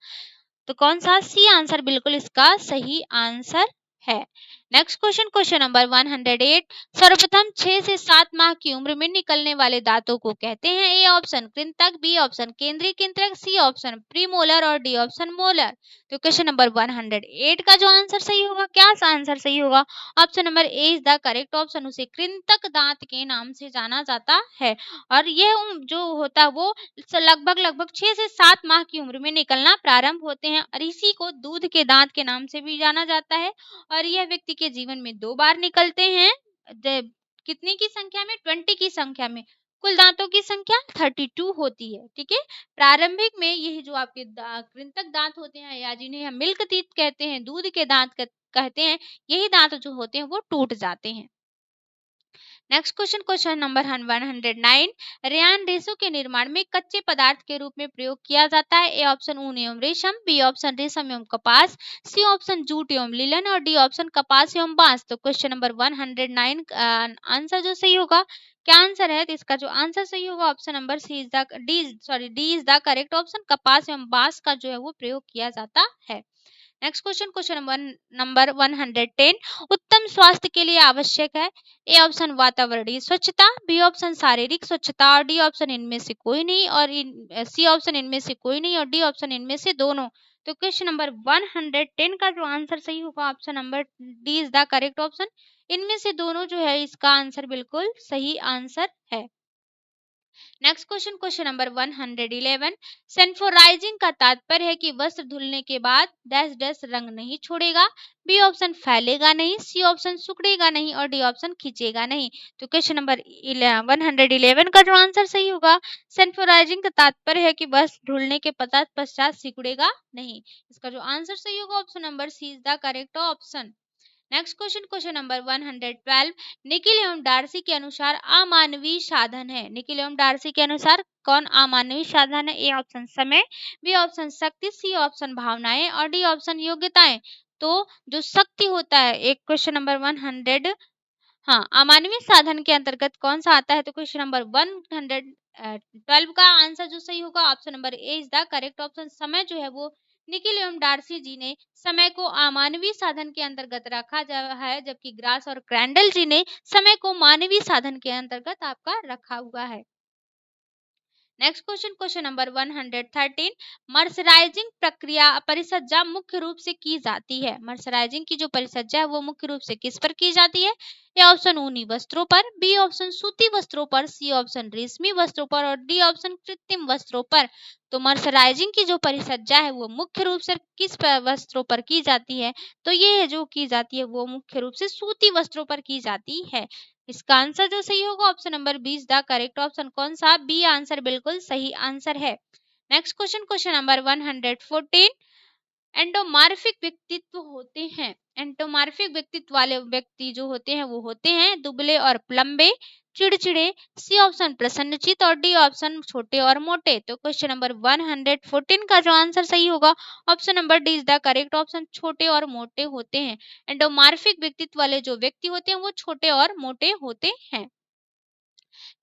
तो कौन सा, सी आंसर बिल्कुल इसका सही आंसर है। नेक्स्ट क्वेश्चन, क्वेश्चन नंबर 108, सर्वप्रथम 6 से 7 माह की उम्र में निकलने वाले दांतों को कहते हैं? ए ऑप्शन कृंतक, बी ऑप्शन केंद्रीय कृंतक, सी ऑप्शन प्रीमोलर और डी ऑप्शन मोलर। तो क्वेश्चन नंबर 108 का जो आंसर सही होगा, क्या आंसर सही होगा? Option number A is the correct option. उसे कृंतक दांत के नाम से जाना जाता है और यह जो होता है वो लगभग लगभग 6 से 7 माह की उम्र में निकलना प्रारंभ होते हैं और इसी को दूध के दांत के नाम से भी जाना जाता है और यह व्यक्ति के जीवन में 2 बार निकलते हैं। कितने की संख्या में? 20 की संख्या में। कुल दांतों की संख्या 32 होती है। ठीक है, प्रारंभिक में यह जो आपके कृंतक दांत होते हैं या जिन्हें हम मिल्क टीथ कहते हैं, दूध के दांत कहते हैं, यही दांत जो होते हैं वो टूट जाते हैं। Next question, question number 109, rayon रेशों के निर्माण में कच्चे पदार्थ के रूप में प्रयोग किया जाता है? ए ऑप्शन ऊन एवं रेशम, बी ऑप्शन रेशम एवं कपास, सी ऑप्शन जूट एवं लिलन और डी ऑप्शन कपास एवं बांस। तो क्वेश्चन नंबर 109 आंसर जो सही होगा, क्या आंसर है? तो इसका जो आंसर सही होगा option number C is the D is the correct option. कपास एवं बांस का जो है वो प्रयोग किया जाता है। नेक्स्ट क्वेश्चन, क्वेश्चन नंबर 110, उत्तम स्वास्थ्य के लिए आवश्यक है? ए ऑप्शन वातावरणीय स्वच्छता, बी ऑप्शन शारीरिक स्वच्छता और डी ऑप्शन इनमें से कोई नहीं और सी ऑप्शन इनमें से कोई नहीं और डी ऑप्शन इनमें से दोनों। तो क्वेश्चन नंबर 110 का जो आंसर सही होगा option number D is the correct option. इनमें से दोनों जो है इसका आंसर बिल्कुल सही आंसर है। नेक्स्ट क्वेश्चन, क्वेश्चन नंबर 111, सेंफोराइजिंग का तात्पर्य है कि वस्त्र धुलने के बाद डैश डैश रंग नहीं छोड़ेगा, बी ऑप्शन फैलेगा नहीं, सी ऑप्शन सिकुड़ेगा नहीं और डी ऑप्शन खींचेगा नहीं। तो क्वेश्चन नंबर 111 का जो आंसर सही होगा, सेंफोराइजिंग का तात्पर्य है कि वस्त्र धुलने के पश्चात सिकुड़ेगा नहीं। इसका जो आंसर सही होगा option number C is the correct option. Next question, question number 112, Nickell एवं डार्सी के अनुसार अमानवीय साधन है? निकिल एवं डार्सी के अनुसार कौन अमानवीय साधन है? ए ऑप्शन समय, बी ऑप्शन शक्ति, सी ऑप्शन भावनाएं और डी ऑप्शन योग्यताएं। तो जो शक्ति होता है, एक क्वेश्चन नंबर 100, हाँ, अमानवीय साधन के अंतर्गत कौन सा आता है? तो क्वेश्चन नंबर 112 का आंसर जो सही होगा option number A is the correct option. समय जो है वो निकिल एवं डार्सी जी ने समय को अमानवीय साधन के अंतर्गत रखा जा है, जबकि ग्रास और क्रैंडल जी ने समय को मानवीय साधन के अंतर्गत आपका रखा हुआ है। नेक्स्ट क्वेश्चन, क्वेश्चन नंबर 113, मर्सराइजिंग प्रक्रिया परिसज्जा मुख्य रूप से की जाती है? मर्सराइजिंग की जो परिसज्जा है वो मुख्य रूप से किस पर की जाती है? ए ऑप्शन ऊनी वस्त्रों पर, बी ऑप्शन सूती वस्त्रों पर, सी ऑप्शन रेशमी वस्त्रों पर और डी ऑप्शन कृत्रिम वस्त्रों पर। तो मर्सराइजिंग की जो परिसज्जा है वो मुख्य रूप से किस वस्त्रों पर की जाती है? तो ये जो की जाती है वो मुख्य रूप से सूती वस्त्रों पर की जाती है। इसका आंसर जो सही होगा option number 20 the correct option. कौन सा? बी आंसर बिल्कुल सही आंसर है। नेक्स्ट क्वेश्चन, क्वेश्चन नंबर 114, एंडोमार्फिक व्यक्तित्व होते हैं? एंडोमार्फिक व्यक्तित्व वाले व्यक्ति जो होते हैं वो होते हैं दुबले और लंबे, चिड़चिड़े, सी ऑप्शन प्रसन्नचित और डी ऑप्शन छोटे और मोटे। तो क्वेश्चन नंबर 114 का जो आंसर सही होगा option number D is the correct option. छोटे और मोटे होते हैं। एंडोमार्फिक व्यक्तित्व वाले जो व्यक्ति होते हैं वो छोटे और मोटे होते हैं।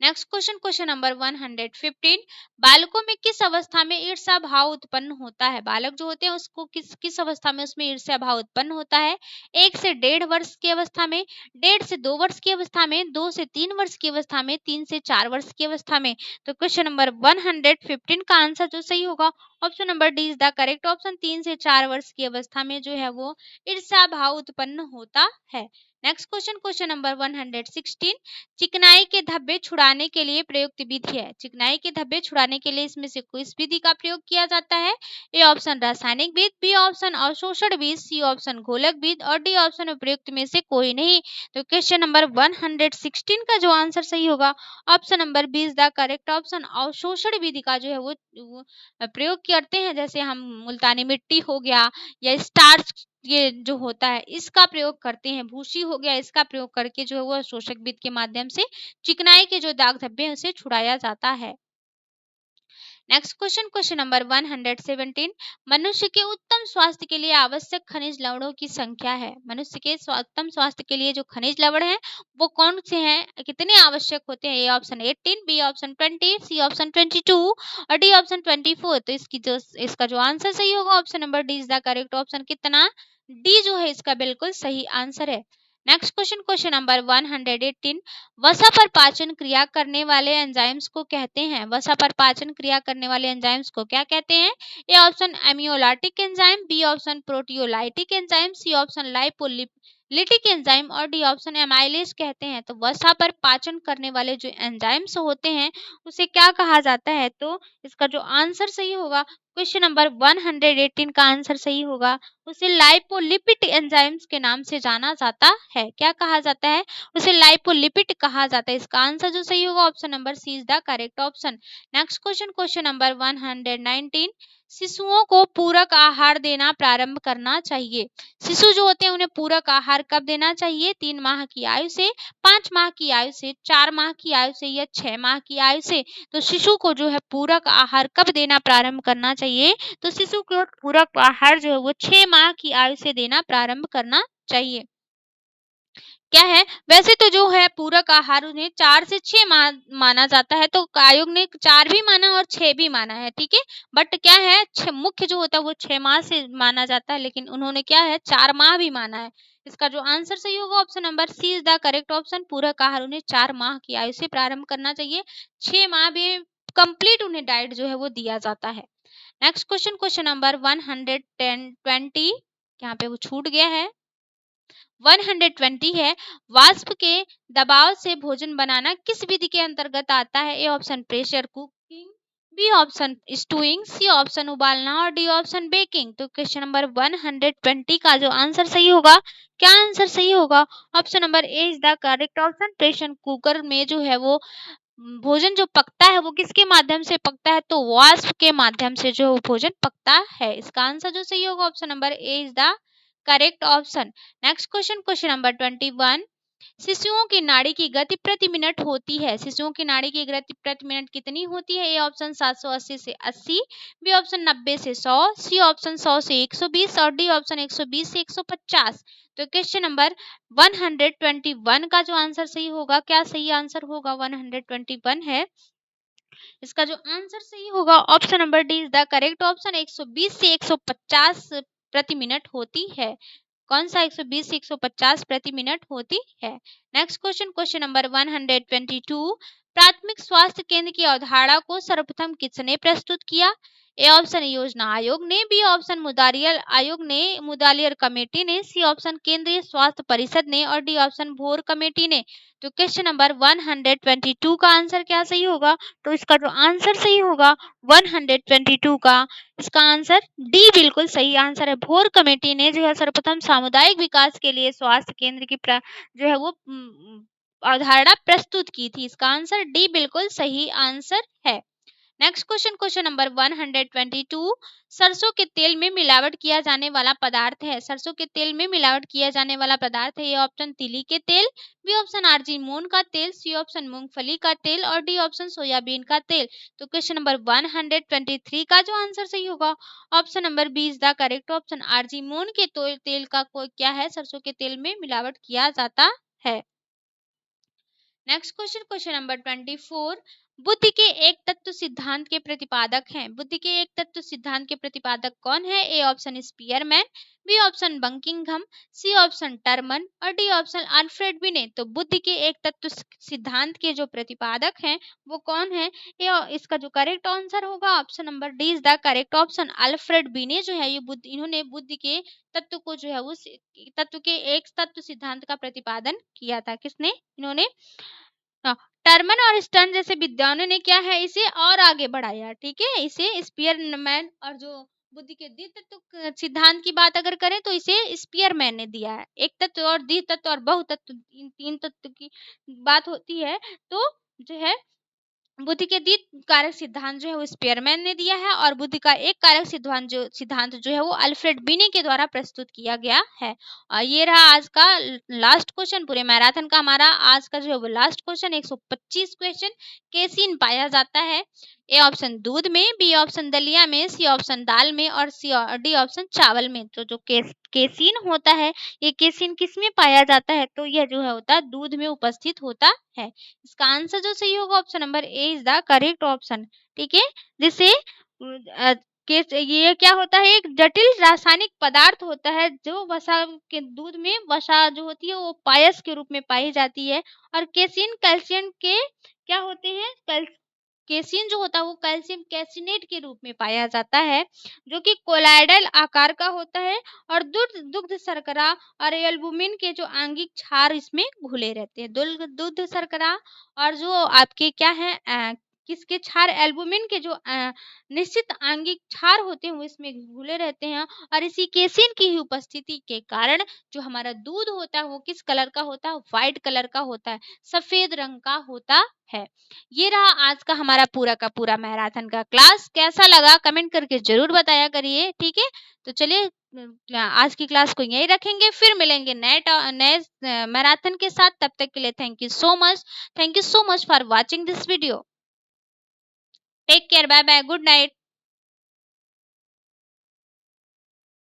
नेक्स्ट क्वेश्चन, क्वेश्चन नंबर 115, बालकों में किस अवस्था में ईर्ष्या भाव उत्पन्न होता है? बालक जो होते हैं उसको किस किस अवस्था में उसमें ईर्ष्या भाव उत्पन्न होता है? 1 से 1.5 वर्ष की अवस्था में, 1.5 से 2 वर्ष की अवस्था में, 2 से 3 वर्ष की अवस्था में, 3 से 4 वर्ष की अवस्था में। तो क्वेश्चन नंबर 115 का आंसर जो सही होगा option number D is the correct option. 3 से 4 वर्ष की अवस्था में जो है वो ईर्ष्या भाव उत्पन्न होता है। नेक्स्ट क्वेश्चन, क्वेश्चन नंबर 116, चिकनाई के धब्बे छुड़ाने के लिए प्रयुक्त विधि है? चिकनाई के धब्बे छुड़ाने के लिए इसमें से किस विधि का प्रयोग किया जाता है? ए ऑप्शन रासायनिक विधि, बी ऑप्शन अवशोषण विधि, सी ऑप्शन घोलक विधि और डी ऑप्शन उपयुक्त में से कोई नहीं। तो क्वेश्चन नंबर 116 का जो आंसर सही होगा option number B is the correct option. अवशोषण विधि का जो है वो प्रयोग करते हैं, जैसे हम मुल्तानी मिट्टी हो गया या स्टार्च, ये जो होता है इसका प्रयोग करते हैं, भूसी हो गया, इसका प्रयोग करके जो है वो शोषक विधि के माध्यम से चिकनाई के जो दाग धब्बे हैं उसे छुड़ाया जाता है। नेक्स्ट क्वेश्चन, क्वेश्चन नंबर 117, मनुष्य के उत्तम स्वास्थ्य के लिए आवश्यक खनिज लवणों की संख्या है? मनुष्य के उत्तम स्वास्थ्य के लिए जो खनिज लवण है वो कौन से हैं, कितने आवश्यक होते हैं? A option 18, B option 20, C option 22 और डी ऑप्शन 24। तो इसका जो आंसर सही होगा option number D is the correct option. कितना? डी जो है इसका बिल्कुल सही आंसर है। नेक्स्ट क्वेश्चन, क्वेश्चन नंबर 118, वसा पर पाचन क्रिया करने वाले एंजाइम्स को कहते हैं, वसा पर पाचन क्रिया करने वाले एंजाइम्स को क्या कहते हैं? A option amylolytic enzyme, B option proteolytic enzyme, C option lipolytic enzyme और डी ऑप्शन एमाइलेज कहते हैं। तो वसा पर पाचन करने वाले जो एंजाइम्स होते हैं उसे क्या कहा जाता है? तो इसका जो आंसर सही होगा, क्वेश्चन नंबर 118 का आंसर सही होगा, उसे लाइपोलिपिड एंजाइम्स के नाम से जाना जाता है। क्या कहा जाता है? उसे लाइपोलिपिड कहा जाता है। इसका आंसर जो सही होगा, option number C is the correct option. Next question, question number 119, शिशुओं को पूरक आहार देना प्रारंभ करना चाहिए। शिशु जो होते हैं उन्हें पूरक आहार कब देना चाहिए? 3 माह की आयु से, 5 माह की आयु से, 4 माह की आयु से या 6 माह की आयु से। तो शिशु को जो है पूरक आहार कब देना प्रारंभ करना चाहिए? तो शिशु को पूरक आहार जो है वो 6 माह की आयु से देना प्रारंभ करना चाहिए। क्या है? वैसे तो जो है पूरक आहार उन्हें 4 से 6 माह माना जाता है, तो आयोग ने 4 भी माना और 6 भी माना है, ठीक है। बट क्या है, मुख्य जो होता है वो 6 माह से माना जाता है, लेकिन उन्होंने क्या है 4 माह भी माना है। इसका जो आंसर सही होगा, option number C is the correct option. पूरक आहार उन्हें 4 माह की आयु से प्रारंभ करना चाहिए, 6 माह भी कंप्लीट उन्हें डाइट जो है वो दिया जाता है। नेक्स्ट क्वेश्चन, क्वेश्चन नंबर 120, यहाँ पे वो छूट गया है, 120 है, वाष्प के दबाव से भोजन बनाना किस विधि के अंतर्गत आता है? A option pressure cooking, B option stewing, C option उबालना और डी ऑप्शन बेकिंग। तो क्वेश्चन नंबर 120 का जो आंसर सही होगा, क्या आंसर सही होगा? Option number A is the correct option. Pressure cooker में जो है वो भोजन जो पकता है वो किसके माध्यम से पकता है? तो वाष्प के माध्यम से जो भोजन पकता है। इसका आंसर जो सही होगा, option number A is the correct option. Next question, question number 21, शिशुओं की नाड़ी की गति प्रति मिनट होती है, शिशुओं की नाड़ी की गति प्रति मिनट कितनी होती है? ए ऑप्शन 780 से 80, बी ऑप्शन 90 से 100, सी ऑप्शन 100 से 120 और डी ऑप्शन 120 से 150। तो क्वेश्चन नंबर 121 का जो आंसर सही होगा, क्या सही आंसर होगा? 121 है, इसका जो आंसर सही होगा, option number D is the correct option. 120 से 150 प्रति मिनट होती है। कौन सा? 120 से 150 प्रति मिनट होती है। नेक्स्ट क्वेश्चन, क्वेश्चन नंबर 122, प्राथमिक स्वास्थ्य केंद्र की अवधारणा को सर्वप्रथम किसने प्रस्तुत किया? ए ऑप्शन योजना आयोग ने, बी ऑप्शन मुदालियर आयोग ने, मुदालियर कमेटी ने, सी ऑप्शन केंद्रीय स्वास्थ्य परिषद ने और डी ऑप्शन भोर कमेटी ने। तो क्वेश्चन नंबर 122 का आंसर क्या सही होगा? तो इसका जो आंसर सही होगा 122 का, इसका आंसर डी बिल्कुल सही आंसर है। भोर कमेटी ने जो है सर्वप्रथम सामुदायिक विकास के लिए स्वास्थ्य केंद्र की जो है वो अवधारणा प्रस्तुत की थी। इसका आंसर डी बिल्कुल सही आंसर है। नेक्स्ट क्वेश्चन, क्वेश्चन नंबर 122, सरसों के तेल में मिलावट किया जाने वाला पदार्थ है, सरसों के तेल में मिलावट किया जाने वाला पदार्थ है। ए ऑप्शन तिली के तेल, बी ऑप्शन आर्जिमोन का तेल, सी ऑप्शन मूंगफली का तेल और डी ऑप्शन सोयाबीन का तेल। तो क्वेश्चन नंबर 123 का जो आंसर सही होगा, option number B is the correct option. Argemone के तेल का कोई क्या है, सरसों के तेल में मिलावट किया जाता है। नेक्स्ट क्वेश्चन, क्वेश्चन नंबर 24, बुद्धि के एक तत्व सिद्धांत के प्रतिपादक हैं, बुद्धि के एक तत्व सिद्धांत के प्रतिपादक कौन है? A option Spearman, B option Buckingham, C option Terman और डी ऑप्शन अल्फ्रेड बिने। तो बुद्धि के एक तत्व सिद्धांत के जो प्रतिपादक हैं वो कौन है? इसका जो करेक्ट आंसर होगा, option number D is the correct option. Alfred बिने जो है ये इन्होंने बुद्धि के तत्व को जो है उस तत्व के एक तत्व सिद्धांत का प्रतिपादन किया था। किसने? इन्होंने। हाँ, टर्मन और स्टर्न जैसे विद्वानों ने क्या है इसे और आगे बढ़ाया, ठीक है। इसे स्पीयरमैन और जो बुद्धि के द्वि तत्व सिद्धांत की बात अगर करें तो इसे स्पीयरमैन ने दिया है। एक तत्व और द्वि तत्व और बहुतत्व, इन 3 तत्व की बात होती है तो जो है बुद्धि के द्वि कारक सिद्धांत जो है वो स्पीयरमैन ने दिया है और बुद्धि का एक कारक सिद्धांत जो है वो अल्फ्रेड बिने के द्वारा प्रस्तुत किया गया है। और ये रहा आज का लास्ट क्वेश्चन पूरे मैराथन का। हमारा आज का जो है वो लास्ट क्वेश्चन 125 क्वेश्चन। केसीन पाया जाता है, ए ऑप्शन दूध में, बी ऑप्शन दलिया में, सी ऑप्शन दाल में और डी ऑप्शन चावल में। तो जो केसीन होता है ये केसीन किस में पाया जाता है? तो यह जो है होता है दूध में उपस्थित होता है। इसका आंसर जो सही होगा, option number A is the correct option, ठीक है। जिसे ये क्या होता है, एक जटिल रासायनिक पदार्थ होता है जो वसा के दूध में वसा जो होती है वो पायस के रूप में पाई जाती है। और केसिन कैल्शियम के क्या होते हैं, केसिन जो होता है वो कैल्शियम कैसिनेट के रूप में पाया जाता है, जो कि कोलाइडल आकार का होता है। और दुग्ध दुग्ध शर्करा और एल्बुमिन के जो आंगिक क्षार इसमें घुले रहते हैं। दुग्ध शर्करा और जो आपके क्या है किसके क्षार, एल्बुमिन के जो निश्चित आंगिक क्षार होते हैं वो इसमें घुले रहते हैं। और इसी केसिन की ही उपस्थिति के कारण जो हमारा दूध होता है वो किस कलर का होता है, व्हाइट कलर का होता है, सफेद रंग का होता है। ये रहा आज का हमारा पूरा का पूरा मैराथन का क्लास। कैसा लगा कमेंट करके जरूर बताया करिए, ठीक है। तो चलिए आज की क्लास को यहीं रखेंगे, फिर मिलेंगे नए मैराथन के साथ। तब तक के लिए thank you so much, thank you so much for watching this video. Take care, bye bye, good night.